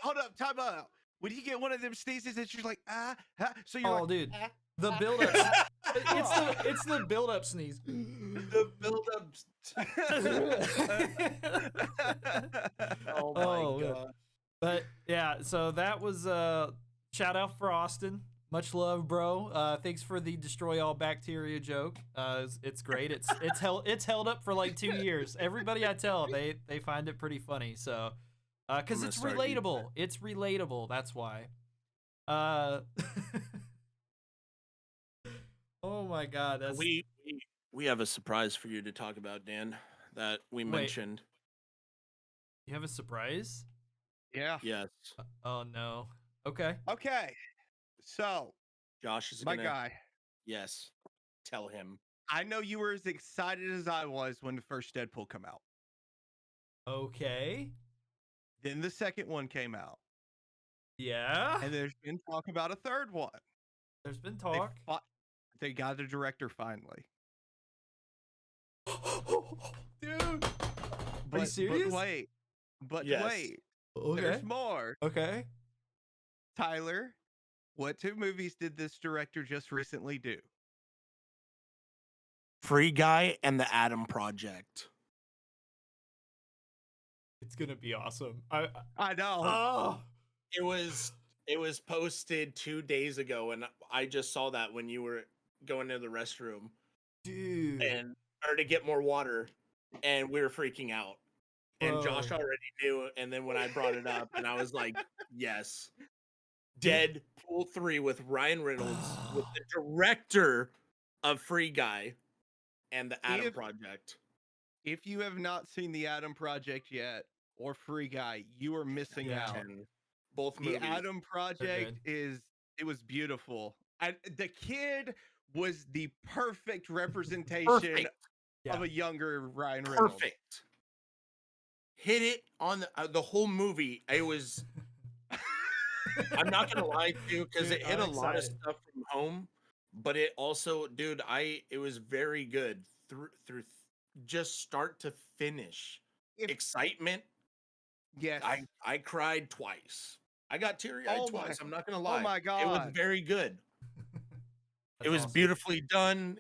C: hold up, time out. When you get one of them sneezes, and she's like, so you're like,
A: dude. The build-up. It's the build-up sneeze.
B: The build-up. Oh my god.
A: But yeah, so that was shout out for Austin. Much love, bro. Thanks for the destroy all bacteria joke. It's great. It's held up for like 2 years. Everybody I tell, they find it pretty funny. So because it's relatable. It's relatable. That's why. Oh my god,
B: we have a surprise for you to talk about, Dan, that we mentioned.
A: You have a surprise?
C: Yeah.
B: Yes.
A: Oh no. Okay.
C: So
B: Josh is
C: my guy.
B: Yes. Tell him.
C: I know you were as excited as I was when the first Deadpool came out.
A: Okay.
C: Then the second one came out.
A: Yeah.
C: And there's been talk about a third one.
A: There's been talk.
C: They got a director finally.
A: Dude. Are you serious?
C: But wait.
A: Okay.
C: There's more.
A: Okay.
C: Tyler, what 2 movies did this director just recently do?
B: Free Guy and the Adam Project.
A: It's gonna be awesome.
C: I know.
A: Oh.
B: It was posted 2 days ago, and I just saw that when you were going to the restroom,
A: dude,
B: or to get more water, and we were freaking out. And Josh already knew, and then when I brought it up, and I was like, yes. Deadpool 3 with Ryan Reynolds, with the director of Free Guy and the Adam Project.
C: If you have not seen the Adam Project yet, or Free Guy, you are missing out.
B: Both movies.
C: The Adam Project it was beautiful. The kid was the perfect representation of a younger Ryan Reynolds.
B: Perfect. Hit it on the whole movie. It was. I'm not gonna lie to you, because it hit a lot of stuff from home, but it also, dude, it was very good through just start to finish. Excitement.
C: Yes.
B: I cried twice. I got teary-eyed twice. I'm not gonna lie.
C: Oh my god.
B: It was very good. It was beautifully done.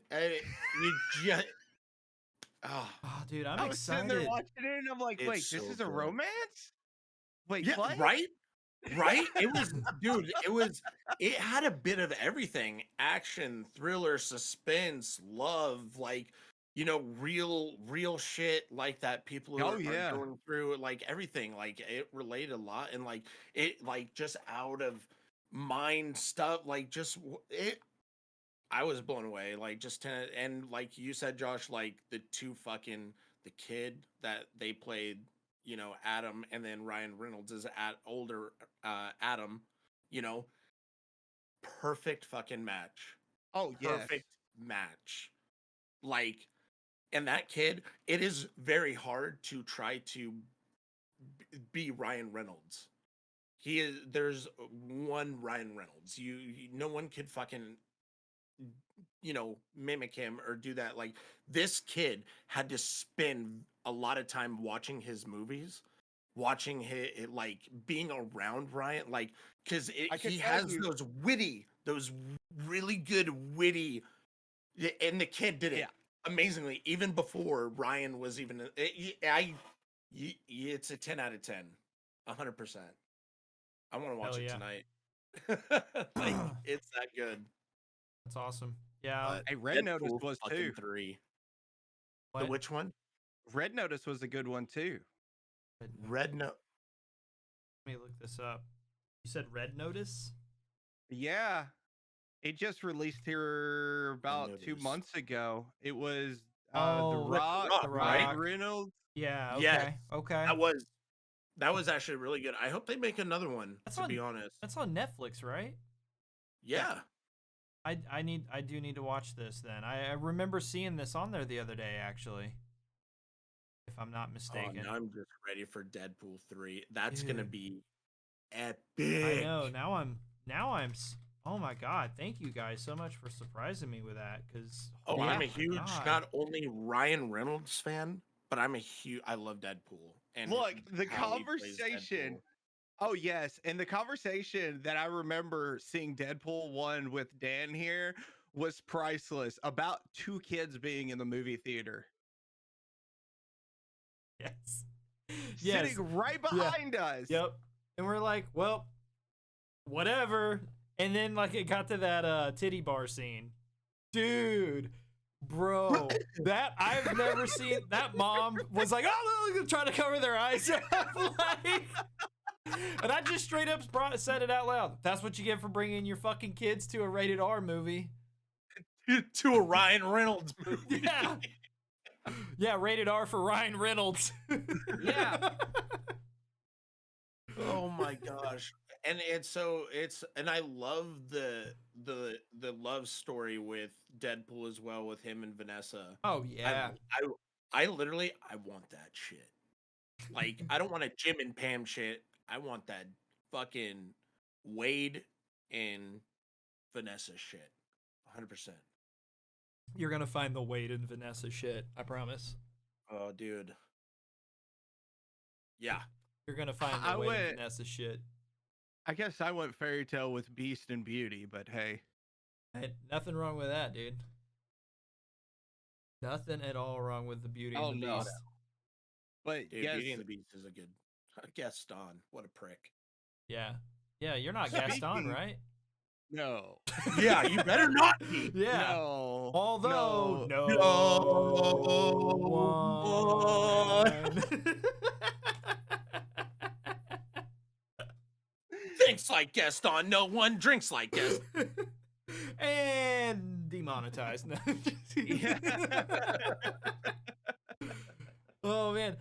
A: Dude, I'm
C: I was
A: excited.
C: sitting there watching it, and I'm like, wait, this is a romance? Wait,
B: yeah,
C: what?
B: Right? It was, dude, it had a bit of everything: action, thriller, suspense, love, like, real shit like that people are going through, like everything. Like, it related a lot, and like it, like, just out of mind stuff, like just it. I was blown away, like, and like you said, Josh, like the kid that they played, Adam, and then Ryan Reynolds is older Adam, perfect fucking match.
C: Oh, yes.
B: Perfect match. Like, and that kid, it is very hard to try to be Ryan Reynolds. There's one Ryan Reynolds. No one could fucking mimic him or do that. Like, this kid had to spend a lot of time watching his movies, watching his, like, being around Ryan, like, because he has those really good witty, and the kid did it amazingly, even before Ryan was even. It's a 10 out of 10. 100%. I want to watch
A: Hell
B: it
A: yeah.
B: tonight. Like, it's that good.
A: That's awesome. Yeah.
B: But
C: Hey, Red Notice
B: Deadpool
C: was
B: fucking
C: too.
B: 3.
A: What?
B: The which one?
C: Red Notice was a good one too.
B: Red Note.
A: Let me look this up. You said Red Notice?
C: Yeah, it just released here about 2
B: Notice.
C: months ago. It was
A: Oh,
C: The
A: with
B: The
C: Rock,
B: Rock,
A: The
C: Ryan
A: Rock.
C: Reynolds.
A: Yeah. Okay.
B: Yes.
A: Okay.
B: That was actually really good. I hope they make another one,
A: That's
B: to
A: on-
B: be honest.
A: That's on Netflix, right?
B: Yeah.
A: I do need to watch this then. I remember seeing this on there the other day, actually. If I'm not
B: Oh,
A: mistaken.
B: now I'm just ready for Deadpool 3. That's gonna
A: Dude.
B: be epic.
A: I know. Now I'm. Oh my god! Thank you guys so much for surprising me with that. Cause
B: Oh,
C: Yeah.
B: I'm a
A: my
B: huge,
A: God.
B: not only Ryan Reynolds fan, but I love Deadpool. And
C: Look, the
B: how he plays
C: conversation.
B: Deadpool.
C: Oh yes, and the conversation that I remember seeing Deadpool 1 with Dan here was priceless about 2 kids being in the movie theater.
A: Yes. Yes.
C: Sitting right behind us.
A: Yep. And we're like, well, whatever. And then like it got to that titty bar scene. Dude, bro, that I've never seen. That mom was like, oh, look, trying to cover their eyes up. Like, and I just straight up said it out loud. That's what you get for bringing your fucking kids to a rated R movie.
B: To a Ryan Reynolds movie.
A: Yeah. Yeah, rated R for Ryan Reynolds.
C: Yeah.
B: Oh my gosh. And and I love the love story with Deadpool as well, with him and Vanessa.
A: Oh yeah.
B: I literally I want that shit. Like, I don't want a Jim and Pam shit. I want that fucking Wade and Vanessa shit. 100%.
A: You're gonna find the Wade and Vanessa shit. I promise.
B: Oh, dude. Yeah.
A: You're gonna find
C: I
A: the Wade
C: went-
A: and Vanessa shit.
C: I guess I went fairy tale with Beast and Beauty, but hey.
A: Hey, nothing wrong with that, dude. Nothing at all wrong with the Beauty
C: Oh,
A: and the
C: no.
A: Beast.
C: But
B: Dude,
C: yes,
B: Beauty and the Beast is a good guest on. What a prick.
A: Yeah. Yeah, you're not Gaston,
C: Speaking-
A: right?
C: no.
B: Yeah, you better not be.
A: Yeah.
C: No.
A: Although
C: no.
A: one.
B: Thinks like Gaston, no one drinks like Gaston.
A: And demonetized. No,
C: Yeah.
A: Oh man.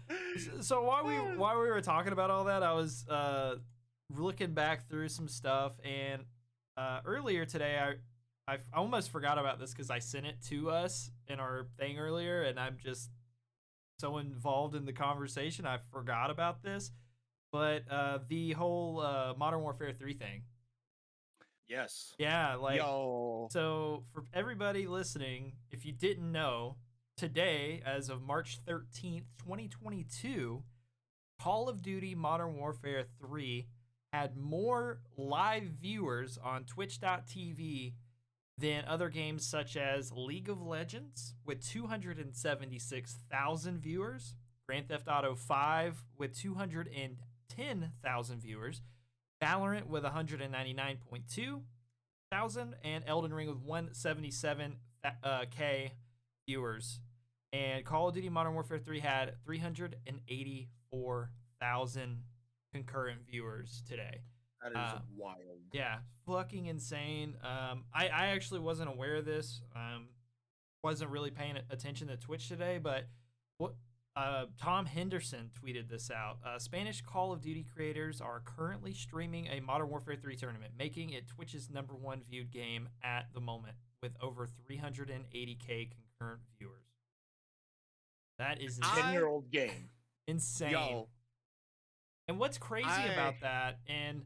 A: So while we were talking about all that, I was looking back through some stuff, and earlier today I almost forgot about this because I sent it to us in our thing earlier, and I'm just so involved in the conversation I forgot about this. But the whole Modern Warfare 3 thing.
B: Yes.
A: Yeah, like
C: Yo.
A: so for everybody listening, if you didn't know, today, as of March 13th, 2022, Call of Duty Modern Warfare 3 had more live viewers on twitch.tv than other games such as League of Legends with 276,000 viewers, Grand Theft Auto 5 with 210,000 viewers, Valorant with 199.2 thousand, and Elden Ring with 177k viewers. And Call of Duty Modern Warfare 3 had 384,000 concurrent viewers today.
B: That is wild.
A: Yeah, fucking insane. I actually wasn't aware of this. Wasn't really paying attention to Twitch today, but what Tom Henderson tweeted this out. Spanish Call of Duty creators are currently streaming a Modern Warfare 3 tournament, making it Twitch's #1 viewed game at the moment, with over 380k concurrent viewers. That is
B: 10-year-old game.
A: insane.
C: Yo.
A: And what's crazy about that, and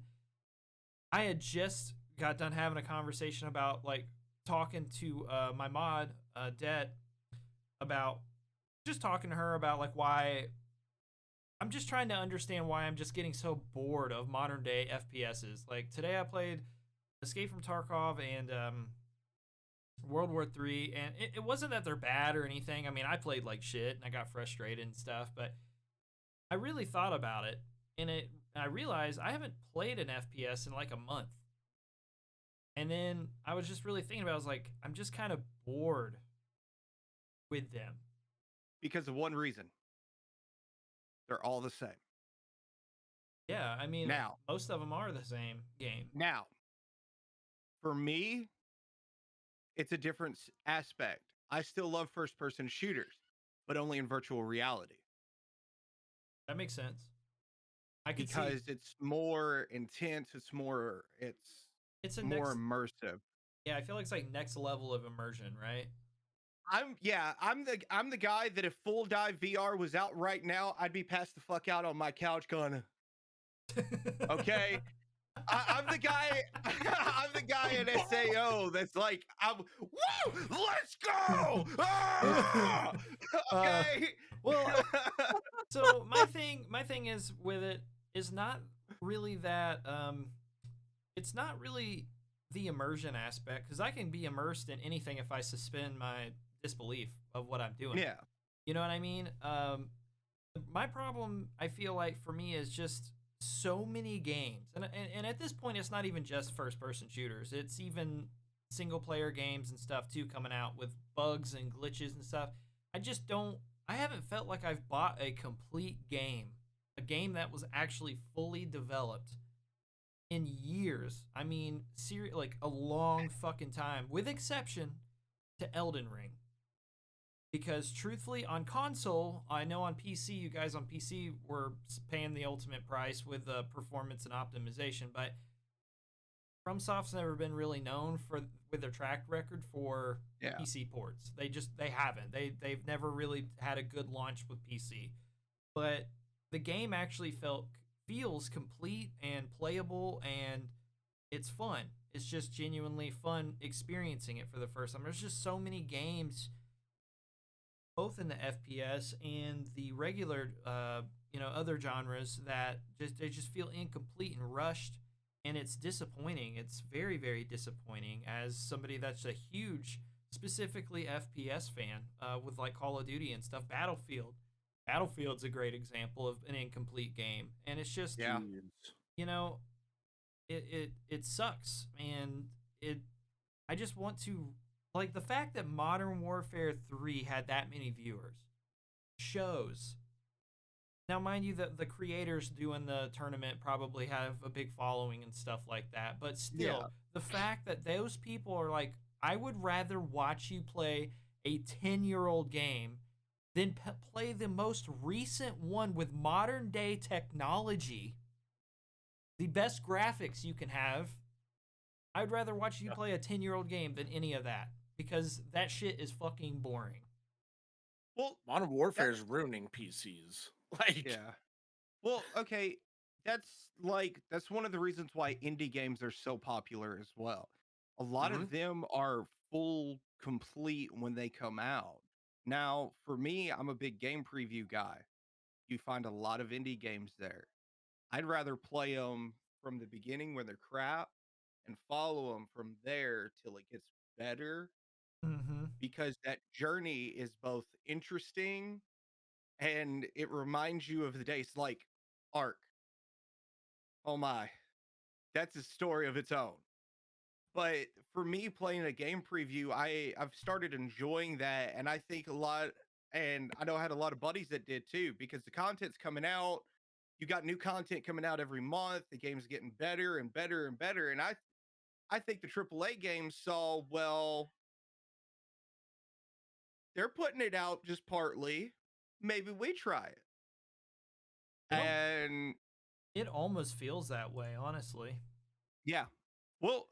A: I had just got done having a conversation about, like, talking to my mod, Det, about just talking to her about, like, why I'm just trying to understand why I'm just getting so bored of modern day FPSs. Like, today I played Escape from Tarkov and World War 3, and it wasn't that they're bad or anything. I mean, I played like shit and I got frustrated and stuff, but I really thought about it, and And I realized I haven't played an FPS in like a month. And then I was just really thinking about it. I was like, I'm just kind of bored with them.
C: Because of one reason. They're all the same.
A: Yeah, I mean,
C: Now,
A: most of them are the same game.
C: Now, for me, it's a different aspect. I still love first person shooters, but only in virtual reality.
A: That makes sense. I could see
C: Because it's more intense, it's more
A: it's a
C: more
A: next.
C: immersive.
A: Yeah, I feel like it's like next level of immersion, right?
C: I'm the guy that if Full Dive VR was out right now, I'd be passed the fuck out on my couch going, okay. I'm the guy. I'm the guy in SAO that's like, woo, let's go. Ah! Okay.
A: Well, so my thing is with it is not really that it's not really the immersion aspect, because I can be immersed in anything if I suspend my disbelief of what I'm doing.
C: Yeah.
A: You know what I mean? My problem, I feel like, for me is just so many games, and at this point, it's not even just first person shooters. It's even single player games and stuff too, coming out with bugs and glitches and stuff. I just don't. I haven't felt like I've bought a complete game, a game that was actually fully developed in years. I mean, like a long fucking time, with exception to Elden Ring. Because truthfully, on console, I know on PC, you guys on PC were paying the ultimate price with performance and optimization, but FromSoft's never been really known for with their track record for PC ports. They haven't. They've never really had a good launch with PC. But the game actually feels complete and playable, and it's fun. It's just genuinely fun experiencing it for the first time. There's just so many games, both in the FPS and the regular, other genres, that they just feel incomplete and rushed, and it's disappointing. It's very, very disappointing as somebody that's a huge, specifically FPS fan, with like Call of Duty and stuff. Battlefield's a great example of an incomplete game, and it's just, you know, it sucks, and I just want to, like, the fact that Modern Warfare 3 had that many viewers shows. Now, mind you, the creators doing the tournament probably have a big following and stuff like that, but still, the fact that those people are like, I would rather watch you play a 10-year-old game than play the most recent one with modern day technology, the best graphics you can have. I'd rather watch you play a 10-year-old game than any of that, because that shit is fucking boring.
B: Well, Modern Warfare is ruining PCs. Like,
C: Well, okay, that's one of the reasons why indie games are so popular as well. A lot of them are full complete when they come out. Now, for me, I'm a big game preview guy. You find a lot of indie games there. I'd rather play them from the beginning when they're crap and follow them from there till it gets better, because that journey is both interesting and it reminds you of the days. Like Ark. Oh my, that's a story of its own. But for me, playing a game preview, I've started enjoying that, and I think a lot, and I know I had a lot of buddies that did too, because the content's coming out. You got new content coming out every month. The game's getting better and better and better, and I think the AAA games saw, well, they're putting it out just partly. Maybe we try it. And
A: it almost feels that way, honestly.
C: Yeah. Well,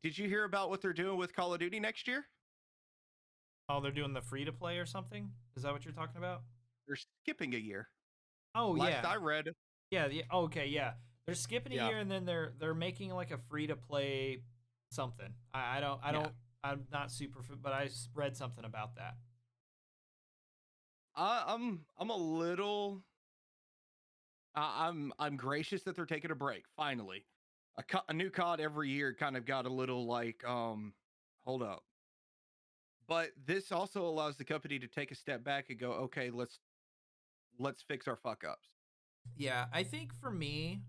C: did you hear about what they're doing with Call of Duty next year?
A: Oh, they're doing the free to play or something? Is that what you're talking about?
C: They're skipping a year.
A: Oh,
C: Last I read.
A: Yeah. Okay. Yeah. They're skipping a year, and then they're making like a free to play something. I'm not super, but I read something about that.
C: I'm a little. I'm gracious that they're taking a break. Finally, a new COD every year kind of got a little like hold up. But this also allows the company to take a step back and go, okay, let's fix our fuck ups.
A: Yeah, I think for me,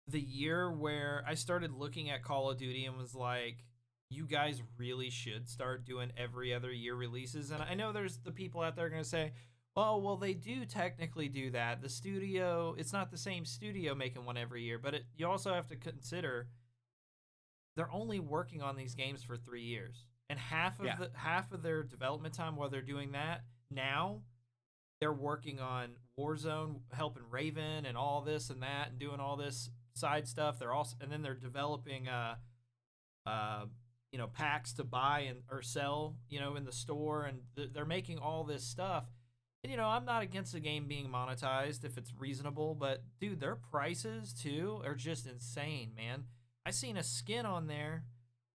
A: the year where I started looking at Call of Duty and was like, you guys really should start doing every other year releases. And I know there's the people out there going to say, oh, well, they do technically do that. The studio, it's not the same studio making one every year, but you also have to consider they're only working on these games for 3 years. And
B: Yeah.
A: half of their development time while they're doing that now, they're working on Warzone, helping Raven and all this and that, and doing all this side stuff. They're also, and then they're developing uh packs to buy and or sell, in the store, and they're making all this stuff. And I'm not against the game being monetized if it's reasonable, but dude, their prices too are just insane, man. I seen a skin on there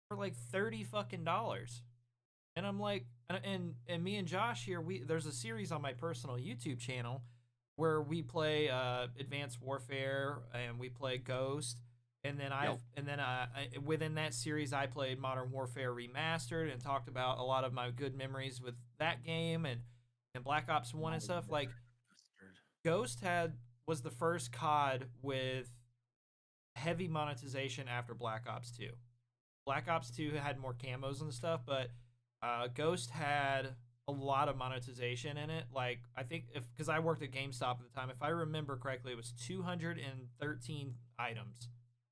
A: for like 30 fucking dollars. And I'm like, and me and Josh here, there's a series on my personal YouTube channel where we play Advanced Warfare and we play Ghost, and then within that series I played Modern Warfare Remastered and talked about a lot of my good memories with that game and Black Ops 1 and stuff. Like Ghost was the first COD with heavy monetization after Black Ops 2. Black Ops 2 had more camos and stuff, but Ghost had a lot of monetization in it. Like, I think because I worked at GameStop at the time, if I remember correctly, it was 213 items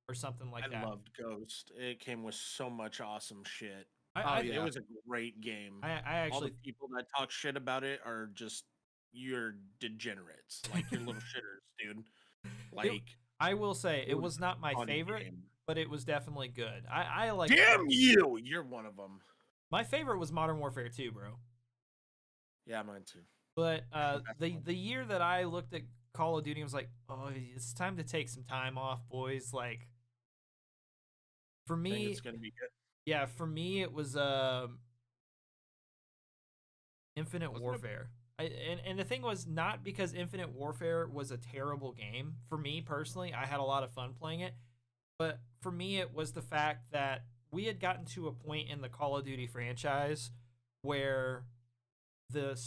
A: or something like that.
B: I loved Ghost. It came with so much awesome shit.
C: Yeah.
B: It was a great game.
A: I
B: All
A: actually
B: the people that talk shit about it are just you're degenerates, like you're little shitters, dude. Like,
A: I will say it
B: was
A: was not my
B: fun
A: favorite,
B: game.
A: but it was definitely good. I like.
B: Damn you! You're one of them.
A: My favorite was Modern Warfare 2, bro.
B: Yeah, mine too.
A: But
B: That's
A: the
B: one.
A: the year that I looked at Call of Duty, I was like, oh, it's time to take some time off, boys. Like, for
B: I think
A: me,
B: it's gonna be good.
A: yeah, for me it was Infinite
C: Wasn't it-
A: Warfare. And the thing was, not because Infinite Warfare was a terrible game. For me personally, I had a lot of fun playing it. But for me, it was the fact that we had gotten to a point in the Call of Duty franchise where the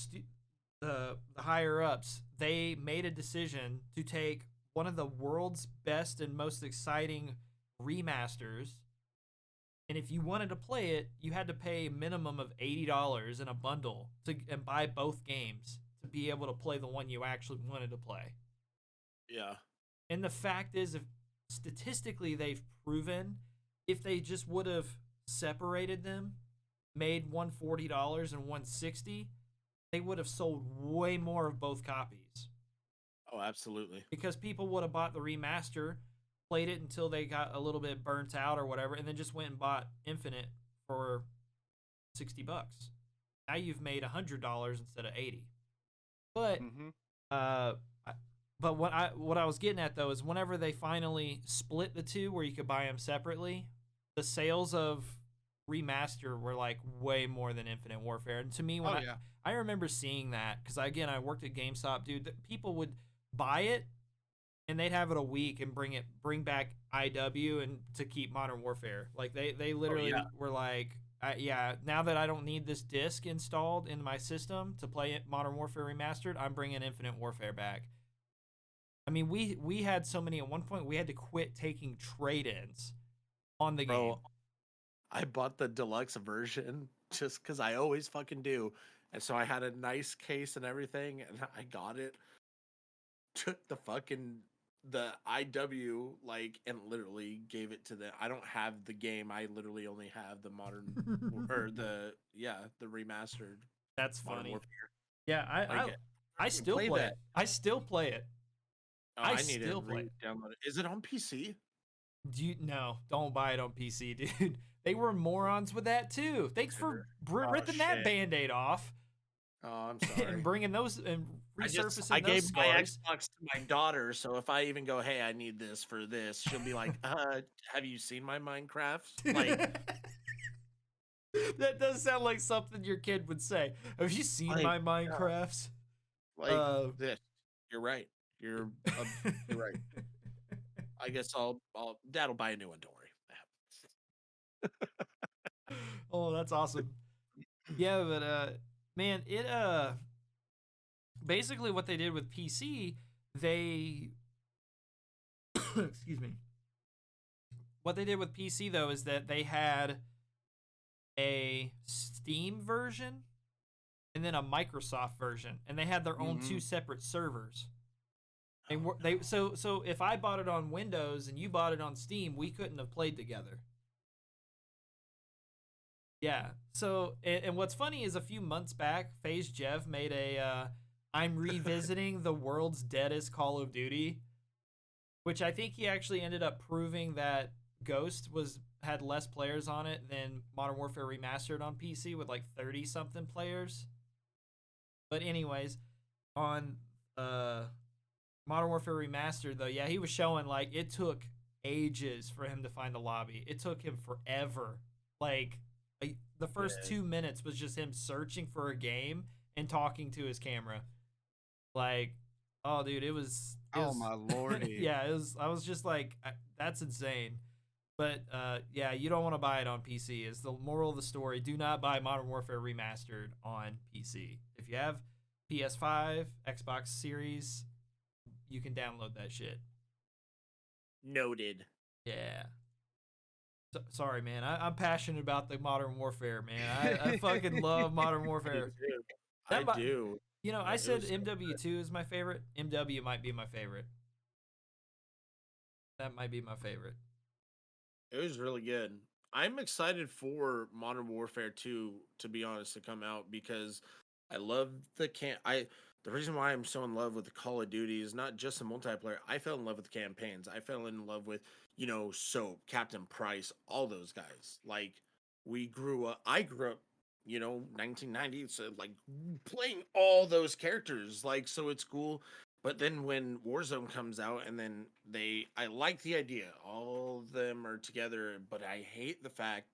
A: higher ups, they made a decision to take one of the world's best and most exciting remasters, and if you wanted to play it, you had to pay a minimum of $80 in a bundle and buy both games to be able to play the one you actually wanted to play.
B: Yeah.
A: And the fact is, if statistically they've proven, if they just would have separated them, made one $40 and one $60, they would have sold way more of both copies.
B: Oh, absolutely.
A: Because people would have bought the remaster, played it until they got a little bit burnt out or whatever, and then just went and bought Infinite for $60. Now you've made $100 instead of 80. But but what I was getting at though is whenever they finally split the two where you could buy them separately, the sales of remaster were like way more than Infinite Warfare. And to me, when I remember seeing that, because again I worked at GameStop, dude, people would buy it and they'd have it a week and bring back IW and to keep Modern Warfare. Like they literally were like, now that I don't need this disc installed in my system to play Modern Warfare Remastered, I'm bringing Infinite Warfare back. I mean, we had so many at one point we had to quit taking trade-ins on the game.
B: I bought the deluxe version just because I always fucking do, and so I had a nice case and everything, and I got it. Took the IW and literally gave it to them. I don't have the game. I literally only have the modern or the remastered.
A: That's
B: Modern
A: funny.
B: Warfare.
A: Yeah, I still play it. I still play it.
B: Oh, I need to download it. Is it on PC?
A: No, don't buy it on PC, dude. They were morons with that too. Thanks for ripping that Band-Aid off.
B: Oh, I'm sorry.
A: And bringing those and resurfacing
B: I gave
A: those
B: my
A: scars.
B: Xbox to my daughter, so if I even go, hey, I need this for this, she'll be like, have you seen my Minecraft? Like,
A: that does sound like something your kid would say. Have you seen my Minecrafts?
B: This. You're right. You're right. I guess Dad'll buy a new one. Don't worry.
A: Oh, that's awesome. Yeah, but man, it basically what they did with PC, they Excuse me. What they did with PC though is that they had a Steam version and then a Microsoft version, and they had their own two separate servers. So if I bought it on Windows and you bought it on Steam, we couldn't have played together. Yeah. So and what's funny is a few months back, FaZe Jeff made a I'm revisiting the world's deadest Call of Duty, which I think he actually ended up proving that Ghost had less players on it than Modern Warfare Remastered on PC with like 30 something players. But anyways, on Modern Warfare Remastered though, yeah, he was showing like it took ages for him to find the lobby. It took him forever. Like the first 2 minutes was just him searching for a game and talking to his camera. Like, oh dude, it was
C: oh my lordy.
A: yeah, it was. I was just like, that's insane. But yeah, you don't want to buy it on PC. Is the moral of the story? Do not buy Modern Warfare Remastered on PC. If you have PS5, Xbox Series, you can download that shit.
B: Noted.
A: Yeah. Sorry, man. I'm passionate about the Modern Warfare, man. I fucking love Modern Warfare.
B: I do.
A: You know, I said MW2 is my favorite. MW might be my favorite. That might be my favorite.
B: It was really good. I'm excited for Modern Warfare 2, to be honest, to come out because I love the reason why I'm so in love with the Call of Duty is not just the multiplayer. I fell in love with the campaigns. I fell in love with, Soap, Captain Price, all those guys. Like I grew up, 1990, so like playing all those characters. Like, so it's cool. But then when Warzone comes out and then I like the idea, all of them are together, but I hate the fact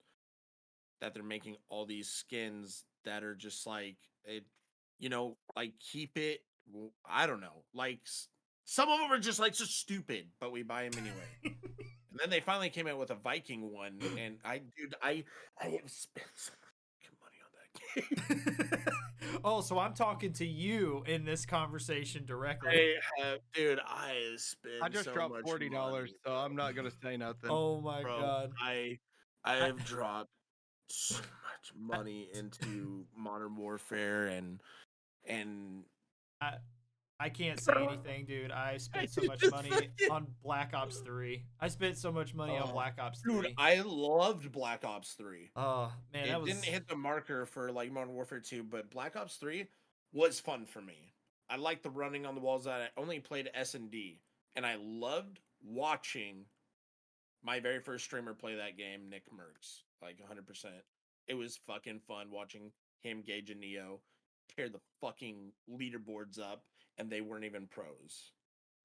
B: that they're making all these skins that are just like, like keep it, I don't know, like some of them are just like so stupid, but we buy them anyway. And then they finally came out with a Viking one, and I have spent so much money on that game.
A: Oh, so I'm talking to you in this conversation directly.
B: I spent.
C: I just
B: so
C: dropped
B: much
C: $40,
B: money,
C: so I'm not gonna say nothing.
A: Oh my
B: bro.
A: god.
B: I have dropped so much money into Modern Warfare and
A: I can't say anything, dude. I spent so much money on Black Ops 3. I spent so much money on Black Ops 3.
B: Dude, I loved Black Ops 3.
A: Oh man,
B: it didn't hit the marker for like Modern Warfare 2, but Black Ops 3 was fun for me. I liked the running on the walls. That I only played S&D, and I loved watching my very first streamer play that game, Nick Merckx, like 100%. It was fucking fun watching him, Gage, and Neo tear the fucking leaderboards up, and they weren't even pros,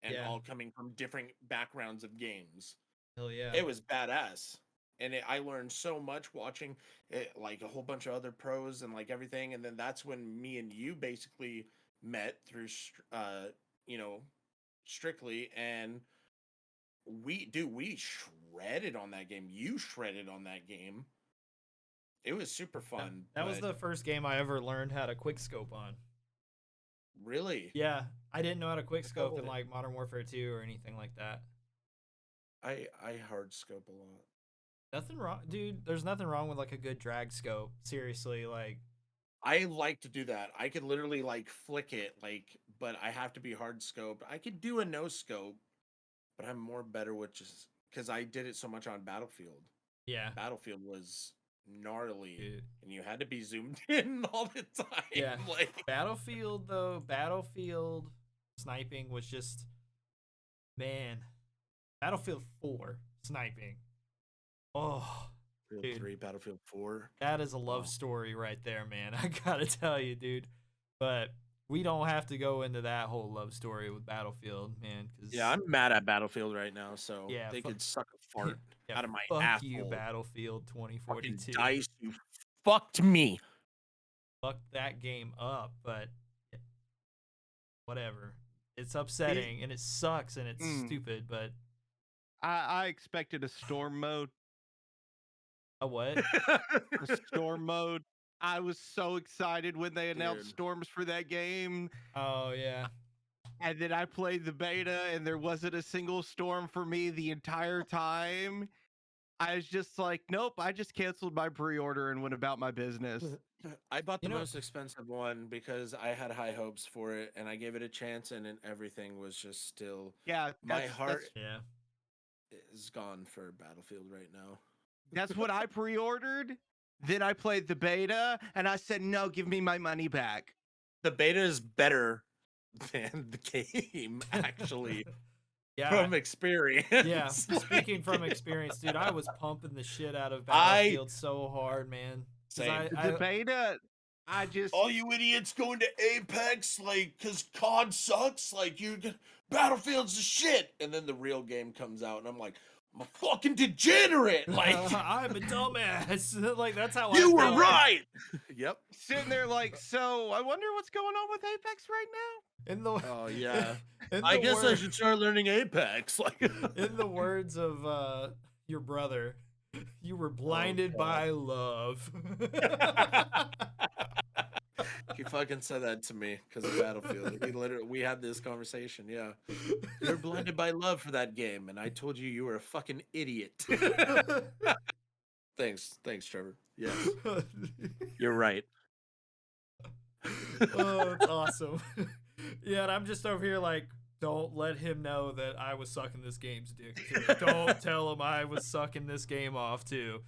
B: and all coming from different backgrounds of games.
A: Hell yeah.
B: It was badass. And I learned so much watching it, like a whole bunch of other pros and like everything. And then that's when me and you basically met through, Strictly. And we shredded on that game. You shredded on that game. It was super fun.
A: That was the first game I ever learned how to quickscope on.
B: Really?
A: Yeah. I didn't know how to quickscope in like Modern Warfare 2 or anything like that.
B: I hard scope a lot.
A: Nothing wrong, dude. There's nothing wrong with like a good drag scope. Seriously, like
B: I like to do that. I could literally like flick it, but I have to be hard scoped. I could do a no scope, but I'm more better with just because I did it so much on Battlefield.
A: Yeah,
B: Battlefield was gnarly,
A: dude.
B: And you had to be zoomed in all the time.
A: Yeah,
B: like
A: Battlefield sniping was just, man. Battlefield 4 sniping. Oh,
B: Battlefield 3, Battlefield 4.
A: That is a love story right there, man. I gotta tell you, dude. But we don't have to go into that whole love story with Battlefield, man.
B: Yeah, I'm mad at Battlefield right now, so
A: yeah,
B: they could suck a fart out of my
A: fuck
B: asshole.
A: you, Battlefield 2042.
B: Fucking DICE, you fucked me.
A: Fucked that game up, but whatever. It's upsetting and it sucks and it's stupid, but
C: I expected a storm mode.
A: A what?
C: A storm mode. I was so excited when they announced storms for that game.
A: Oh yeah.
C: And then I played the beta, and there wasn't a single storm for me the entire time. I was just like, nope, I just canceled my pre-order and went about my business.
B: I bought
A: You
B: the
A: know-
B: most expensive one because I had high hopes for it, and I gave it a chance, and then everything was just still.
C: Yeah,
B: My
C: that's,
B: heart
A: Yeah.
B: is gone for Battlefield right now.
C: that's what I pre-ordered. Then I played the beta, and I said, no, give me my money back.
B: The beta is better than the game, actually,
A: Yeah.
B: from experience.
A: Yeah. Speaking from experience, dude, I was pumping the shit out of Battlefield so hard, man. 'Cause
B: Same.
C: The beta, I just
B: All you idiots going to Apex, like, because COD sucks, like, Battlefield's the shit. And then the real game comes out, and I'm like, I'm a fucking degenerate. Like,
A: I'm a dumbass. Like, that's how
B: you
A: I
B: were
A: felt.
B: right. Yep.
C: sitting there like, so I wonder what's going on with Apex right now.
A: In the
B: Oh, yeah.
A: in
B: I
A: the
B: guess I
A: word-
B: should start learning Apex. Like,
A: in the words of your brother, you were blinded
B: God.
A: by love.
B: He fucking said that to me because of Battlefield. We had this conversation. Yeah, you're blinded by love for that game, and I told you were a fucking idiot. Thanks, Trevor. Yes, you're right.
A: Oh, it's awesome. Yeah, and I'm just over here like, don't let him know that I was sucking this game's dick too. Don't tell him I was sucking this game off too.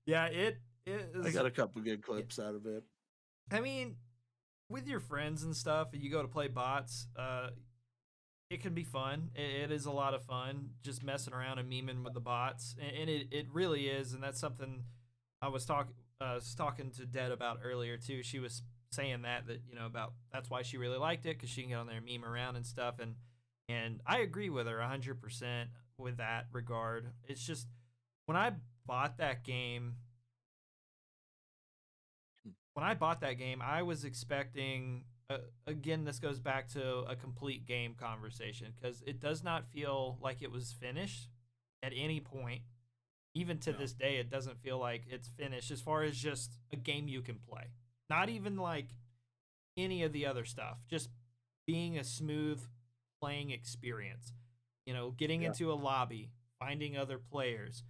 A: Yeah, it is.
B: I got a couple good clips out of it.
A: I mean, with your friends and stuff, and you go to play bots, it can be fun. It is a lot of fun just messing around and memeing with the bots, and it really is. And that's something I was talking to Dead about earlier too. She was saying that about that's why she really liked it, because she can get on there and meme around and stuff. And I agree with her 100% with that regard. It's just when I bought that game. I was expecting, again, this goes back to a complete game conversation, because it does not feel like it was finished at any point. Even to this day, it doesn't feel like it's finished as far as just a game you can play. Not even like any of the other stuff. Just being a smooth playing experience. Getting into a lobby, finding other players.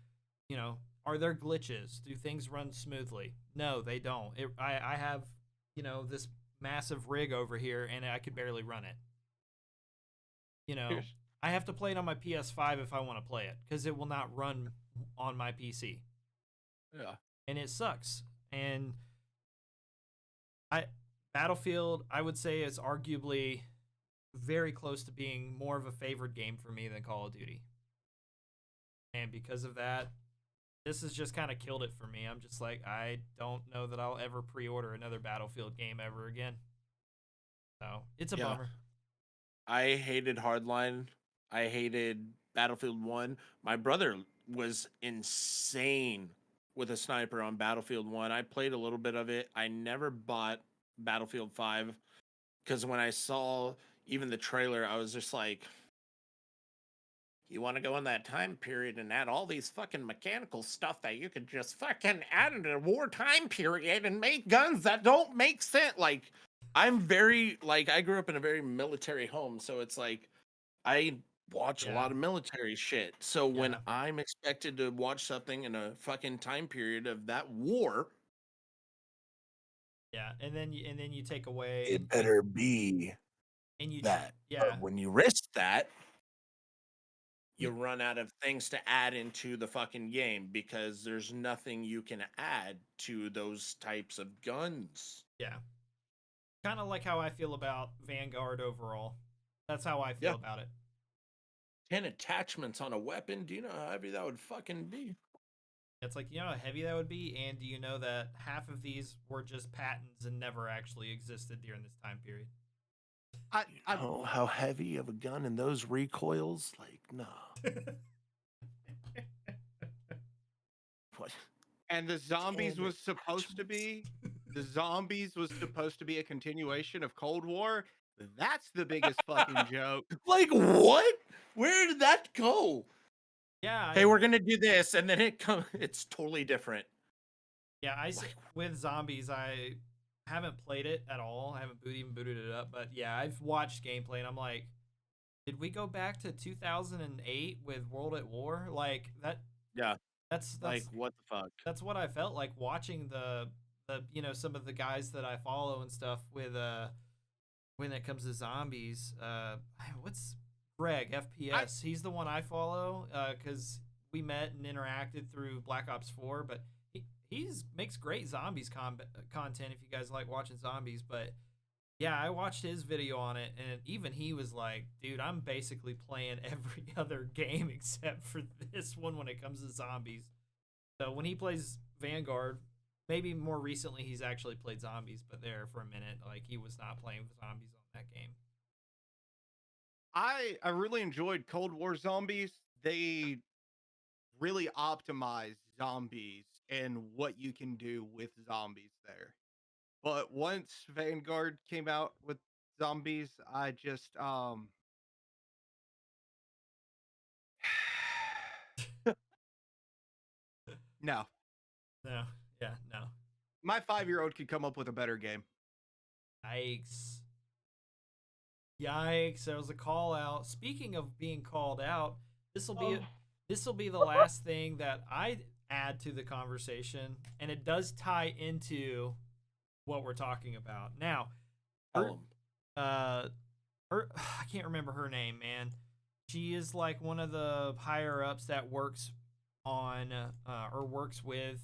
A: Are there glitches? Do things run smoothly? No, they don't. I have, this massive rig over here, and I could barely run it. I have to play it on my PS5 if I want to play it, because it will not run on my PC.
B: Yeah.
A: And it sucks. And Battlefield, I would say, is arguably very close to being more of a favored game for me than Call of Duty. And because of that, this has just kind of killed it for me. I'm just like, I don't know that I'll ever pre-order another Battlefield game ever again. So it's a bummer.
B: I hated Hardline. I hated Battlefield 1. My brother was insane with a sniper on Battlefield 1. I played a little bit of it. I never bought Battlefield 5 because when I saw even the trailer, I was just like, you want to go in that time period and add all these fucking mechanical stuff that you could just fucking add in a wartime period and make guns that don't make sense. Like, I'm very, like, I grew up in a very military home, so it's like, I watch a lot of military shit. So when I'm expected to watch something in a fucking time period of that war.
A: Yeah, and then you take away.
B: It better be that.
A: Yeah.
B: But when you risk that, you run out of things to add into the fucking game because there's nothing you can add to those types of guns.
A: Yeah. Kind of like how I feel about Vanguard overall. That's how I feel about it.
B: 10 attachments on a weapon? Do you know how heavy that would fucking be?
A: It's like, you know how heavy that would be? And do you know that half of these were just patents and never actually existed during this time period?
B: I know how heavy of a gun and those recoils? Like, no. What?
C: And the zombies was supposed to be a continuation of Cold War. That's the biggest fucking joke.
B: Like, what? Where did that go?
A: Yeah.
B: Hey, we're gonna do this, and then it's totally different.
A: Yeah, with zombies, haven't played it at all. I haven't even booted it up, but yeah, I've watched gameplay and I'm like, did we go back to 2008 with World at War? Like that.
B: Yeah.
A: That's
B: Like, what the fuck?
A: that's what I felt like watching the some of the guys that I follow and stuff with when it comes to zombies. What's Greg FPS? He's the one I follow because we met and interacted through Black Ops 4, but he's makes great zombies content if you guys like watching zombies. But yeah, I watched his video on it, and even he was like, dude, I'm basically playing every other game except for this one when it comes to zombies. So when he plays Vanguard, maybe more recently he's actually played zombies, but there for a minute, like he was not playing zombies on that game.
C: I really enjoyed Cold War Zombies. They really optimized zombies and what you can do with zombies there. But once Vanguard came out with zombies, I just no.
A: No, yeah, no.
C: My 5-year-old could come up with a better game.
A: Yikes. Yikes, there was a call out. Speaking of being called out, this will be the last thing that I add to the conversation, and it does tie into what we're talking about. Now, I can't remember her name, man. She is like one of the higher ups that works on or works with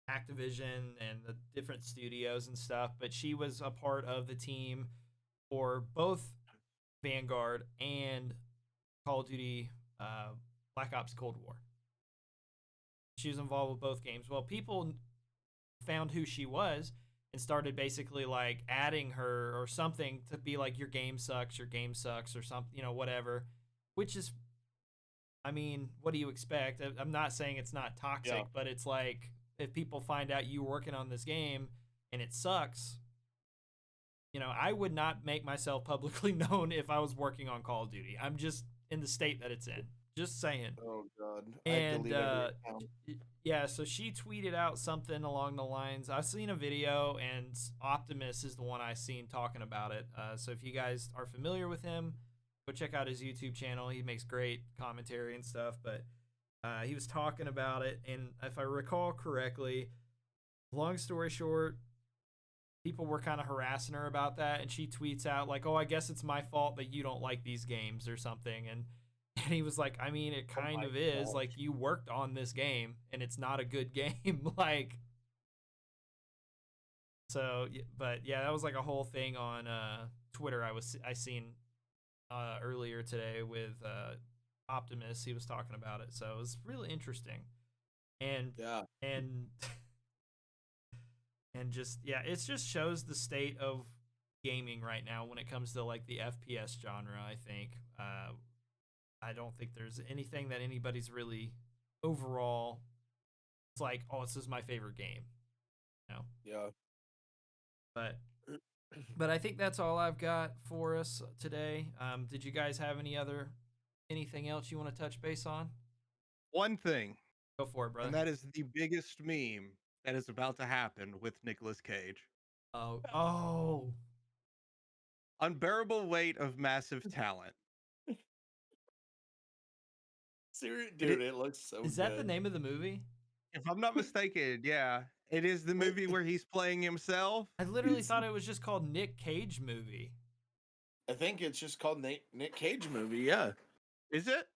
A: Activision and the different studios and stuff, but she was a part of the team for both Vanguard and Call of Duty Black Ops Cold War. She was involved with both games. Well, people found who she was and started basically like adding her or something to be like, your game sucks or something, whatever, which is, I mean, what do you expect? I'm not saying it's not toxic, but it's like, if people find out you working on this game and it sucks, I would not make myself publicly known if I was working on Call of Duty. I'm just in the state that it's in. Just saying.
B: Oh God.
A: And yeah, so she tweeted out something along the lines. I've seen a video, and Optimus is the one I seen talking about it. So if you guys are familiar with him, go check out his YouTube channel. He makes great commentary and stuff. But he was talking about it, and if I recall correctly, long story short, people were kind of harassing her about that, and she tweets out like, "Oh, I guess it's my fault that you don't like these games or something." And he was like, "I mean, it kind of is. Like, you worked on this game, and it's not a good game." Like, so, but yeah, that was like a whole thing on Twitter. I seen earlier today with Optimus. He was talking about it, so it was really interesting. And and just it just shows the state of gaming right now when it comes to like the FPS genre. I think I don't think there's anything that anybody's really overall. It's like, oh, this is my favorite game.
B: Yeah.
A: But I think that's all I've got for us today. Did you guys have anything else you want to touch base on?
C: One thing.
A: Go for it, brother.
C: And that is the biggest meme that is about to happen with Nicolas Cage.
A: Oh.
C: Unbearable weight of massive talent.
B: Dude, it looks so good.
A: Is that the name of the movie?
C: If I'm not mistaken, yeah. It is the movie where he's playing himself.
A: I literally thought it was just called Nick Cage movie.
B: I think it's just called Nick Cage movie, yeah.
C: Is it?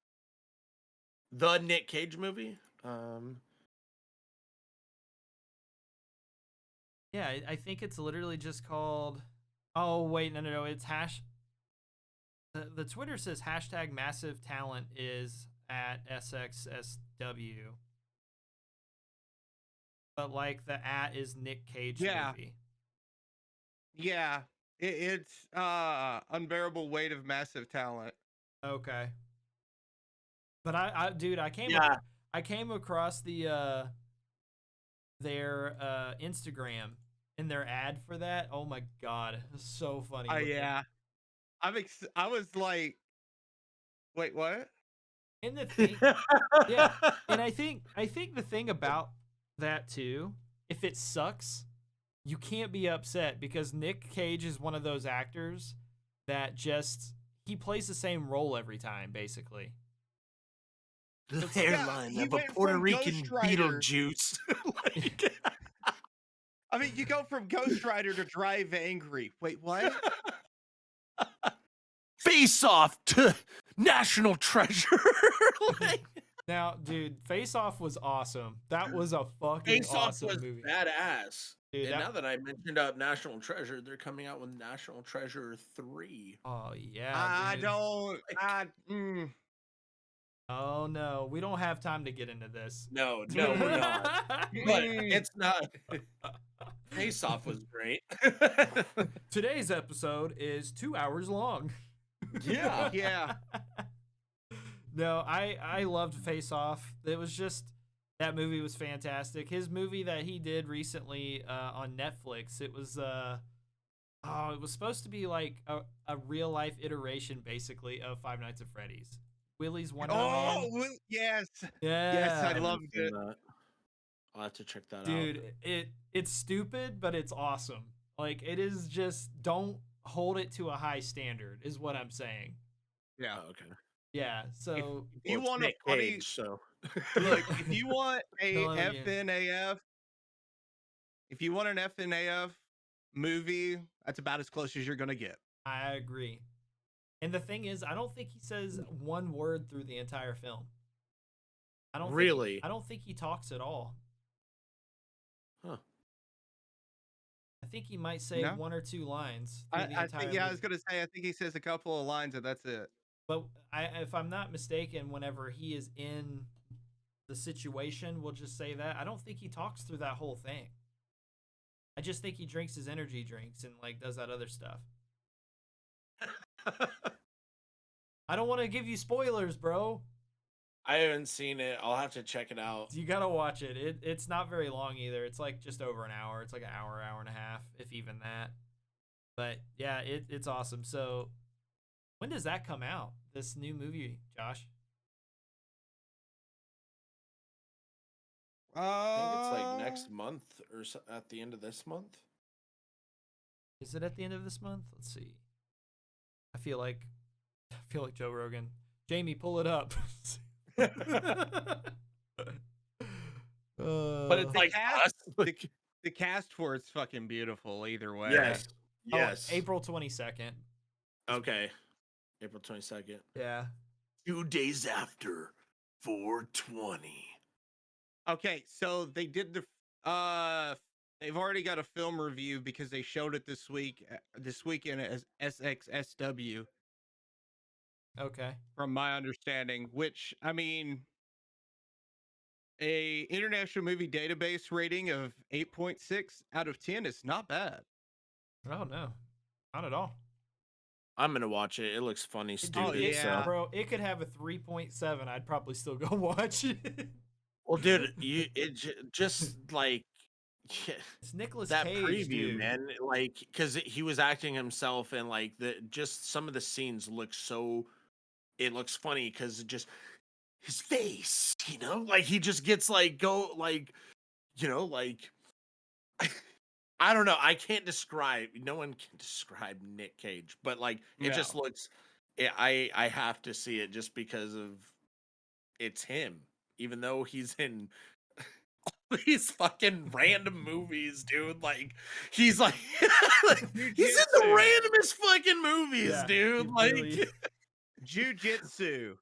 B: The Nick Cage movie?
A: Yeah, I think it's literally just called... Oh, wait, no. It's the Twitter says hashtag massive talent is at SXSW. But like the at is Nick Cage movie.
C: Yeah. It's unbearable weight of massive talent.
A: Okay. But I came across the their Instagram and their ad for that. Oh my god, it's so funny.
C: Yeah. I was like, wait, what?
A: And the thing, yeah, and I think the thing about that too, if it sucks, you can't be upset because Nick Cage is one of those actors that just he plays the same role every time, basically.
B: The
C: Yeah,
B: hairline
C: he
B: of a
C: went
B: Puerto
C: from
B: Rican
C: Ghost Rider.
B: Beetlejuice. Like,
C: I mean, you go from Ghost Rider to Drive Angry. Wait, what?
B: Face Off to National Treasure. Like,
A: Now, dude, Face Off was awesome. That was a fucking
B: Face Off
A: awesome
B: was
A: movie.
B: badass.
A: Dude,
B: And
A: that-
B: now that I mentioned National Treasure, they're coming out with National Treasure 3.
A: Oh yeah.
C: I
A: dude.
C: don't.
A: Oh no, we don't have time to get into this.
B: No, we're not. But it's not. Face Off was great.
A: Today's episode is 2 hours long.
B: Yeah.
C: Yeah.
A: No, I loved Face Off. It was just that movie was fantastic. His movie that he did recently on Netflix, it was it was supposed to be like a real life iteration basically of Five Nights at Freddy's. Willy's Wonderland.
C: Oh, yes.
A: Yeah.
C: Yes, I
B: haven't
C: loved
B: seen
C: it.
B: that. I'll have to check that out.
A: Dude, it's stupid, but it's awesome. Like it is just don't hold it to a high standard, is what I'm saying.
C: Yeah.
B: Oh, okay.
A: Yeah. So
C: If you
B: Well, it's
C: want a
B: Nick
C: funny,
B: Cage, so
C: look, if you want a
A: Tell him again.
C: FNAF, if you want an FNAF movie, that's about as close as you're gonna get.
A: I agree. And the thing is, I don't think he says one word through the entire film. I don't
B: Really?
A: I don't think he talks at all.
B: Huh.
A: I think he might say
C: No?
A: one or two lines through the
C: I
A: entire
C: think, yeah, I was
A: movie.
C: gonna say, I think he says a couple of lines and that's it.
A: But if I'm not mistaken, whenever he is in the situation, we'll just say that I don't think he talks through that whole thing. I just think he drinks his energy drinks and like does that other stuff. I don't want to give you spoilers, bro.
B: I haven't seen it. I'll have to check it out.
A: You gotta watch it. It's not very long either. It's like just over an hour. It's like an hour, hour and a half, if even that. But yeah, it's awesome. So when does that come out? This new movie, Josh?
B: I think it's like next month or at the end of this month.
A: Is it at the end of this month? Let's see. I feel like Joe Rogan. Jamie, pull it up.
B: But it's like
C: cast-
B: us. Like,
C: The cast for it's fucking beautiful either way.
B: yes.
A: Oh,
B: Yes.
A: April 22nd.
B: Okay. April 22nd.
A: Yeah.
B: 2 days after 420.
C: Okay, so they did the they've already got a film review because they showed it this weekend as SXSW
A: Okay.
C: from my understanding, which I mean a International Movie Database rating of 8.6 out of 10 is not bad.
A: Oh no, not at all.
B: I'm gonna watch it. It looks funny, stupid.
C: yeah.
B: So.
A: Bro, it could have a 3.7. I'd probably still go watch it.
B: Well, dude, just like
A: It's Nicolas
B: that
A: Cage,
B: preview,
A: dude.
B: man. Like, because he was acting himself, and like just some of the scenes look so. It looks funny because just his face, like he just gets like like. I don't know. I can't describe. No one can describe Nick Cage, but like it just
C: No.
B: looks. I have to see it just because of it's him, even though he's in all these fucking random movies, dude. Like he's like, he's in the randomest fucking movies,
A: Yeah,
B: dude.
A: he
B: Like,
A: really-
C: Jiu-Jitsu.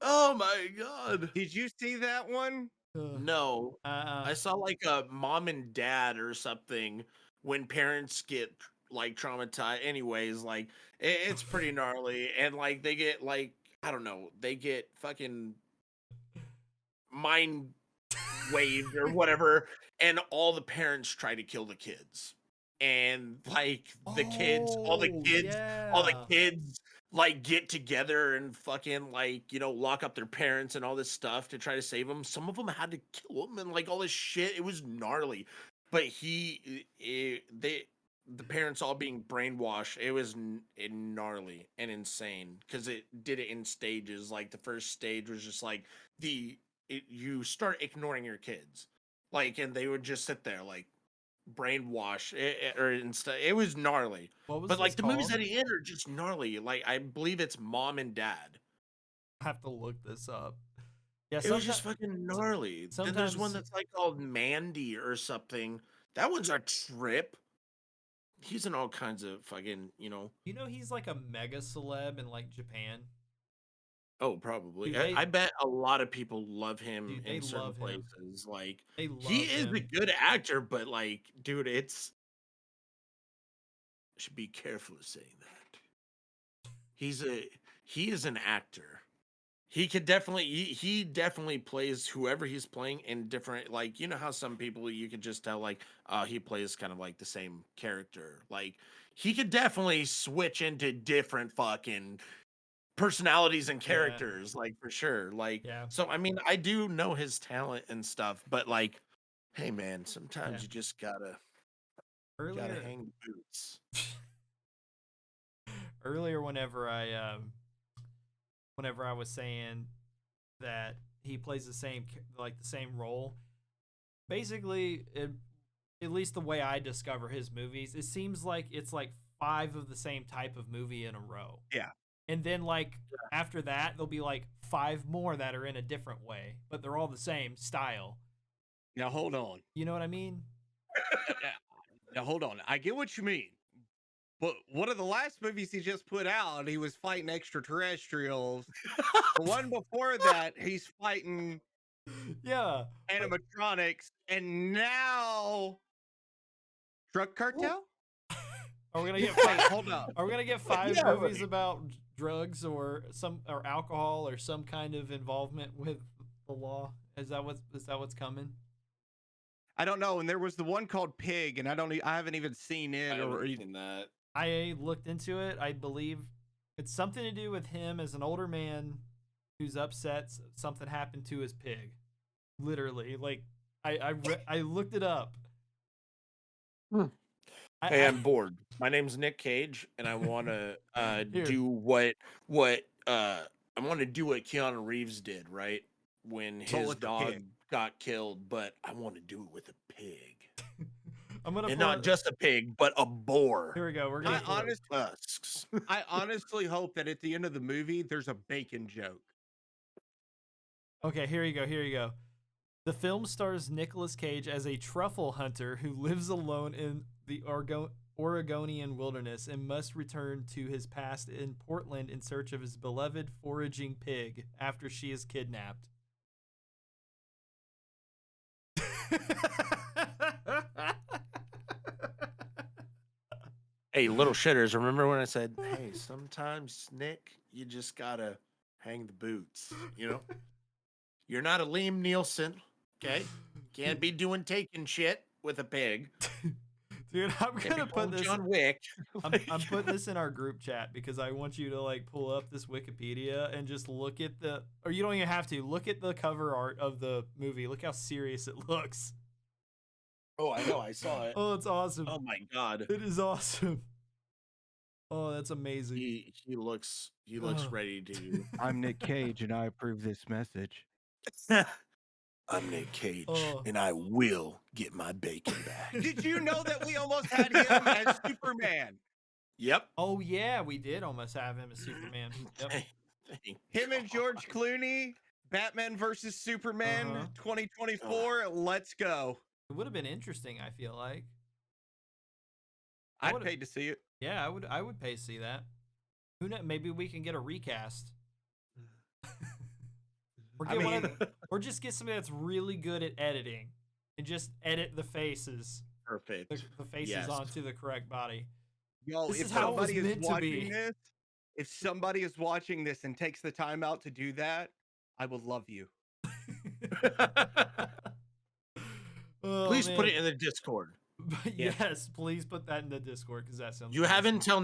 B: oh my god.
C: Did you see that one?
B: No, I saw like a mom and dad or something when parents get like traumatized. Anyways, like it's pretty gnarly, and like they get like I don't know, they get fucking mind waved or whatever, and all the parents try to kill the kids, and like all the kids like get together and fucking like lock up their parents and all this stuff to try to save them. Some of them had to kill them and like all this shit. It was gnarly, but the parents all being brainwashed. It was gnarly and insane because it did it in stages. Like the first stage was just like you start ignoring your kids, like, and they would just sit there like brainwash or and stuff. It was gnarly.
A: What was
B: But like
A: this
B: the movies
A: called?
B: that he in are just gnarly. Like I believe it's Mom and Dad.
A: I have to look this up. Yeah,
B: It was just
A: sometimes
B: fucking gnarly. Then there's one
A: sometimes
B: that's like called Mandy or something. That one's a trip. He's in all kinds of fucking,
A: he's like a mega celeb in like Japan.
B: Oh, probably.
A: Dude,
B: I bet a lot of people love him
A: they
B: in certain
A: love him.
B: places. Like
A: They
B: he
A: love
B: is a
A: him.
B: good actor, but like, dude, it's should be careful of saying that. He is an actor. He definitely plays whoever he's playing in different, like, you know how some people you could just tell like he plays kind of like the same character. Like he could definitely switch into different fucking personalities and
A: Yeah,
B: characters, like for sure. Like
A: yeah,
B: so I mean I do know his talent and stuff, but like, hey man,
A: yeah.
B: sometimes you just gotta
A: Earlier,
B: hang the boots.
A: earlier, whenever I was saying that he plays the same role, basically, at least the way I discover his movies, it seems like it's like five of the same type of movie in a row.
C: Yeah.
A: And then like after that, there'll be like five more that are in a different way, but they're all the same style.
C: Now hold on.
A: You know what I mean?
C: Now hold on. I get what you mean. But one of the last movies he just put out, he was fighting extraterrestrials. The one before that, he's fighting
A: Yeah.
C: animatronics, and now drug cartel.
A: Are we gonna get
C: Wait,
A: five?
C: hold up.
A: Are we gonna get five
C: Yeah,
A: movies about drugs or alcohol or some kind of involvement with the law? Is that what's coming?
C: I don't know. And there was the one called Pig, and I haven't even seen it.
B: I
C: Or
B: haven't seen that.
A: I looked into it. I believe it's something to do with him as an older man who's upset something happened to his pig. Literally, like I looked it up.
B: Hey, I'm bored. My name's Nick Cage, and I want to
A: Here.
B: do I want to do what Keanu Reeves did, right? When his
C: with the
B: dog
C: pig.
B: got killed, but I want to do it with a pig,
A: I'm gonna
B: and
A: pull
B: not
A: it-
B: just a pig, but a boar.
A: Here we go. We're
C: I
A: gonna pull it.
B: Tusks.
C: I honestly hope that at the end of the movie, there's a bacon joke.
A: Okay, here you go. Here you go. The film stars Nicolas Cage as a truffle hunter who lives alone in the Oregonian wilderness and must return to his past in Portland in search of his beloved foraging pig after she is kidnapped.
B: Hey, little shitters! Remember when I said, "Hey, sometimes Nick, you just gotta hang the boots." You know, you're not a Liam Nielsen, okay? Can't be doing taking shit with a pig.
A: Dude, I'm
B: Can't be
A: gonna put
B: pulling
A: this.
B: John Wick.
A: I'm putting this in our group chat because I want you to like pull up this Wikipedia and just look at or you don't even have to look at the cover art of the movie. Look how serious it looks.
B: Oh, I know. I saw it.
A: Oh, it's awesome.
B: Oh my god.
A: It is awesome. Oh, that's amazing.
B: He looks
A: Ugh.
B: ready to.
C: I'm Nick Cage, and I approve this message.
B: I'm Nick Cage,
A: Oh.
B: and I will get my bacon back.
C: Did you know that we almost had him as Superman?
B: Yep.
A: Oh yeah, we did almost have him as Superman. Yep.
C: Him and George Clooney, Batman versus Superman, 2024. Let's go.
A: It would have been interesting, I feel like.
C: I'd pay to see it.
A: Yeah, I would pay to see that. Who knows? Maybe we can get a recast. Or just get somebody that's really good at editing and just edit the faces.
B: Perfect.
A: The faces onto the correct body.
C: Yo,
A: This
C: if
A: is how it was
C: somebody is
A: meant to
C: watching
A: be.
C: this, if somebody is watching this and takes the time out to do that, I will love you.
A: Oh,
B: Please put
A: man.
B: it in the Discord.
C: Yeah.
A: Yes, please put that in the Discord because that sounds.
B: You have
A: amazing.
B: until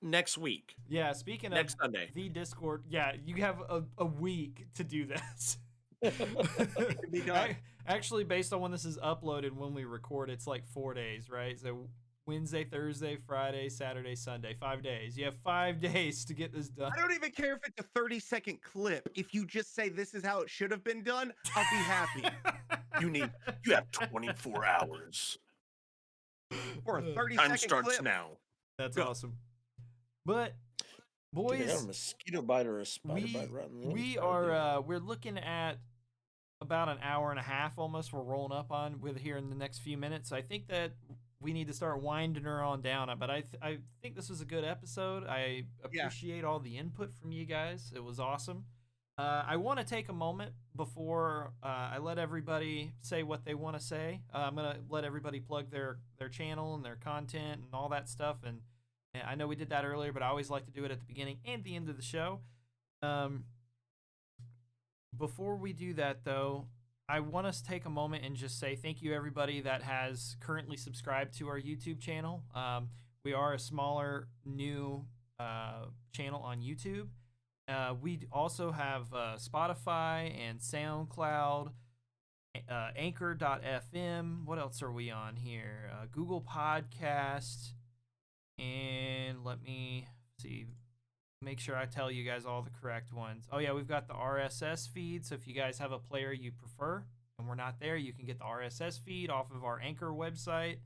B: next week.
A: Yeah, speaking
B: Next
A: of
B: Sunday.
A: the Discord, yeah, you have a week to do this.
C: Be done.
A: Actually, based on when this is uploaded, when we record, it's like 4 days, right? So Wednesday, Thursday, Friday, Saturday, Sunday, 5 days. You have 5 days to get this done.
C: I don't even care if it's a 30-second clip. If you just say this is how it should have been done, I'll be happy.
B: You have 24 hours.
C: for a 30
B: Time
C: second
B: starts
C: clip.
B: now.
A: That's
C: Go.
A: awesome. But
B: Dude, I got a
A: boys,
B: mosquito bite or a spider
A: we
B: bite right in the
A: we
B: inside,
A: are we're looking at about an hour and a half almost. We're rolling up on with here in the next few minutes. I think that we need to start winding her on down. But I think this was a good episode. I
C: Yeah.
A: appreciate all the input from you guys. It was awesome. I want to take a moment before I let everybody say what they want to say. I'm gonna let everybody plug their channel and their content and all that stuff. And I know we did that earlier, but I always like to do it at the beginning and the end of the show. Before we do that, though, I want us to take a moment and just say thank you, everybody that has currently subscribed to our YouTube channel. We are a smaller, new channel on YouTube. We also have Spotify and SoundCloud, Anchor.fm. What else are we on here? Google Podcasts. And let me see. Make sure I tell you guys all the correct ones. Oh, yeah, we've got the RSS feed. So if you guys have a player you prefer and we're not there, you can get the RSS feed off of our Anchor website.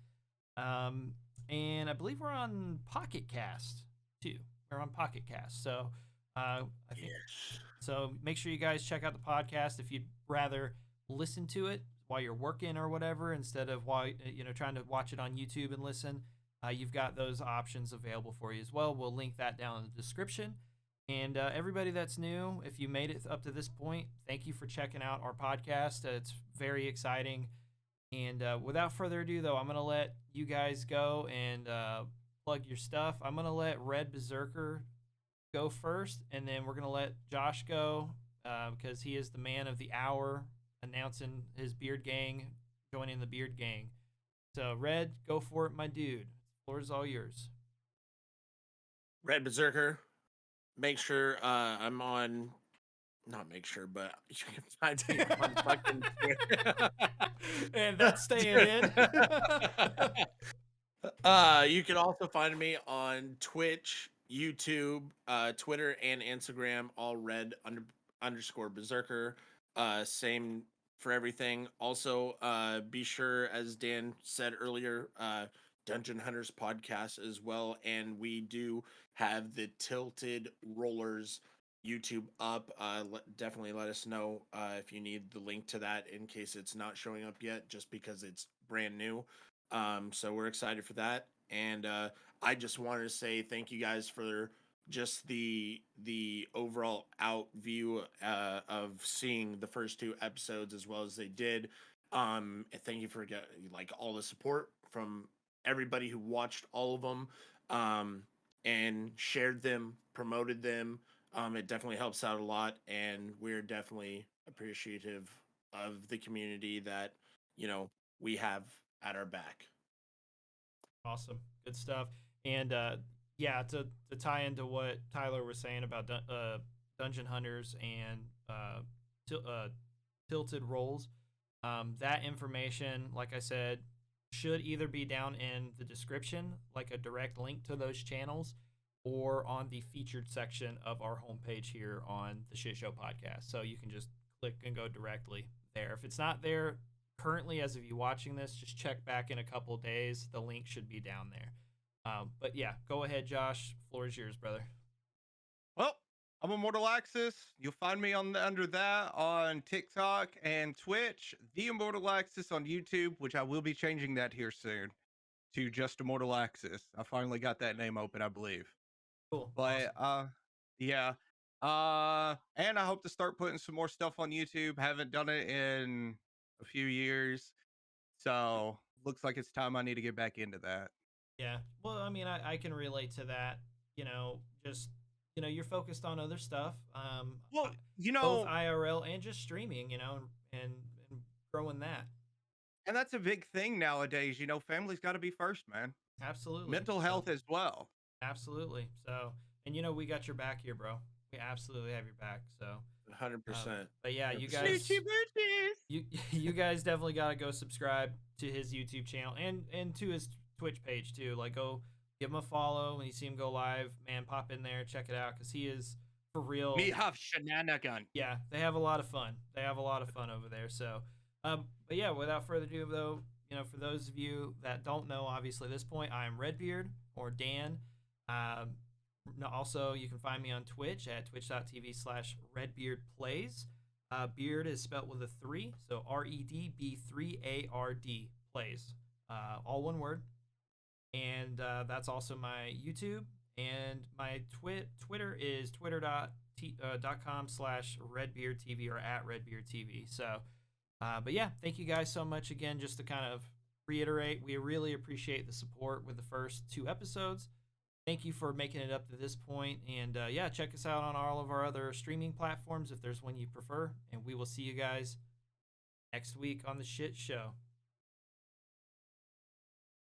A: And I believe we're on Pocket Cast, too. We're on Pocket Cast. So I think so. Make sure you guys check out the podcast if you'd rather listen to it while you're working or whatever instead of while trying to watch it on YouTube and listen. You've got those options available for you as well. We'll link that down in the description. And everybody that's new, if you made it up to this point, thank you for checking out our podcast. It's very exciting. And without further ado, though, I'm going to let you guys go and plug your stuff. I'm going to let Red Berserker go first, and then we're going to let Josh go because he is the man of the hour, announcing his Beard Gang, joining the Beard Gang. So, Red, go for it, my dude. The floor is all yours.
B: Red Berserker. Make sure I'm on. Not make sure, but you can find me on fucking Twitter.
A: And that's staying in.
B: You can also find me on Twitch, YouTube, Twitter, and Instagram, all red__ berserker. Same for everything. Also, be sure, as Dan said earlier, Dungeon Hunters podcast as well. And we do have the Tilted Rollers YouTube up. Definitely let us know if you need the link to that in case it's not showing up yet, just because it's brand new. So we're excited for that. And I just wanted to say thank you guys for just the overall out view of seeing the first 2 episodes as well as they did. And thank you for all the support from everybody who watched all of them and shared them, promoted them. It definitely helps out a lot, and we're definitely appreciative of the community that we have at our back.
A: Awesome. Good stuff. And yeah, to tie into what Tyler was saying about Dungeon Hunters and Tilted Rolls, that information, like I said, should either be down in the description, like a direct link to those channels, or on the featured section of our homepage here on the Shit Show podcast. So you can just click and go directly there. If it's not there currently, as of you watching this, just check back in a couple of days. The link should be down there. But yeah, go ahead, Josh. Floor is yours, brother.
C: Well, I'm Immortal Axis. You'll find me under that on TikTok and Twitch. The Immortal Axis on YouTube, which I will be changing that here soon to just Immortal Axis. I finally got that name open, I believe.
A: Cool.
C: But
A: awesome.
C: Yeah. And I hope to start putting some more stuff on YouTube. Haven't done it in a few years. So looks like it's time I need to get back into that.
A: Yeah. Well, I mean, I can relate to that. Just you're focused on other stuff.
C: Well,
A: both IRL and just streaming, and growing that.
C: And that's a big thing nowadays. Family's got to be first, man.
A: Absolutely.
C: Mental health as well.
A: Absolutely. So, and we got your back here, bro. We absolutely have your back. So
B: 100%.
A: But yeah, you guys, you guys definitely got to go subscribe to his YouTube channel and to his Twitch page too. Like, go give him a follow when you see him go live. Man, pop in there, check it out, because he is for real.
C: Me have shenanigan.
A: Yeah, they have a lot of fun. They have a lot of fun over there. So, but yeah, without further ado, though, for those of you that don't know, obviously at this point, I am Redbeard or Dan. Also, you can find me on Twitch at twitch.tv/redbeardplays. Beard is spelled with a 3, so REDB3ARD plays, all one word. And that's also my YouTube, and my Twitter is twitter.com/redbeardtv or at redbeardtv. So, but yeah, thank you guys so much again. Just to kind of reiterate, we really appreciate the support with the first 2 episodes. Thank you for making it up to this point. And yeah, check us out on all of our other streaming platforms if there's one you prefer. And we will see you guys next week on The Shit Show.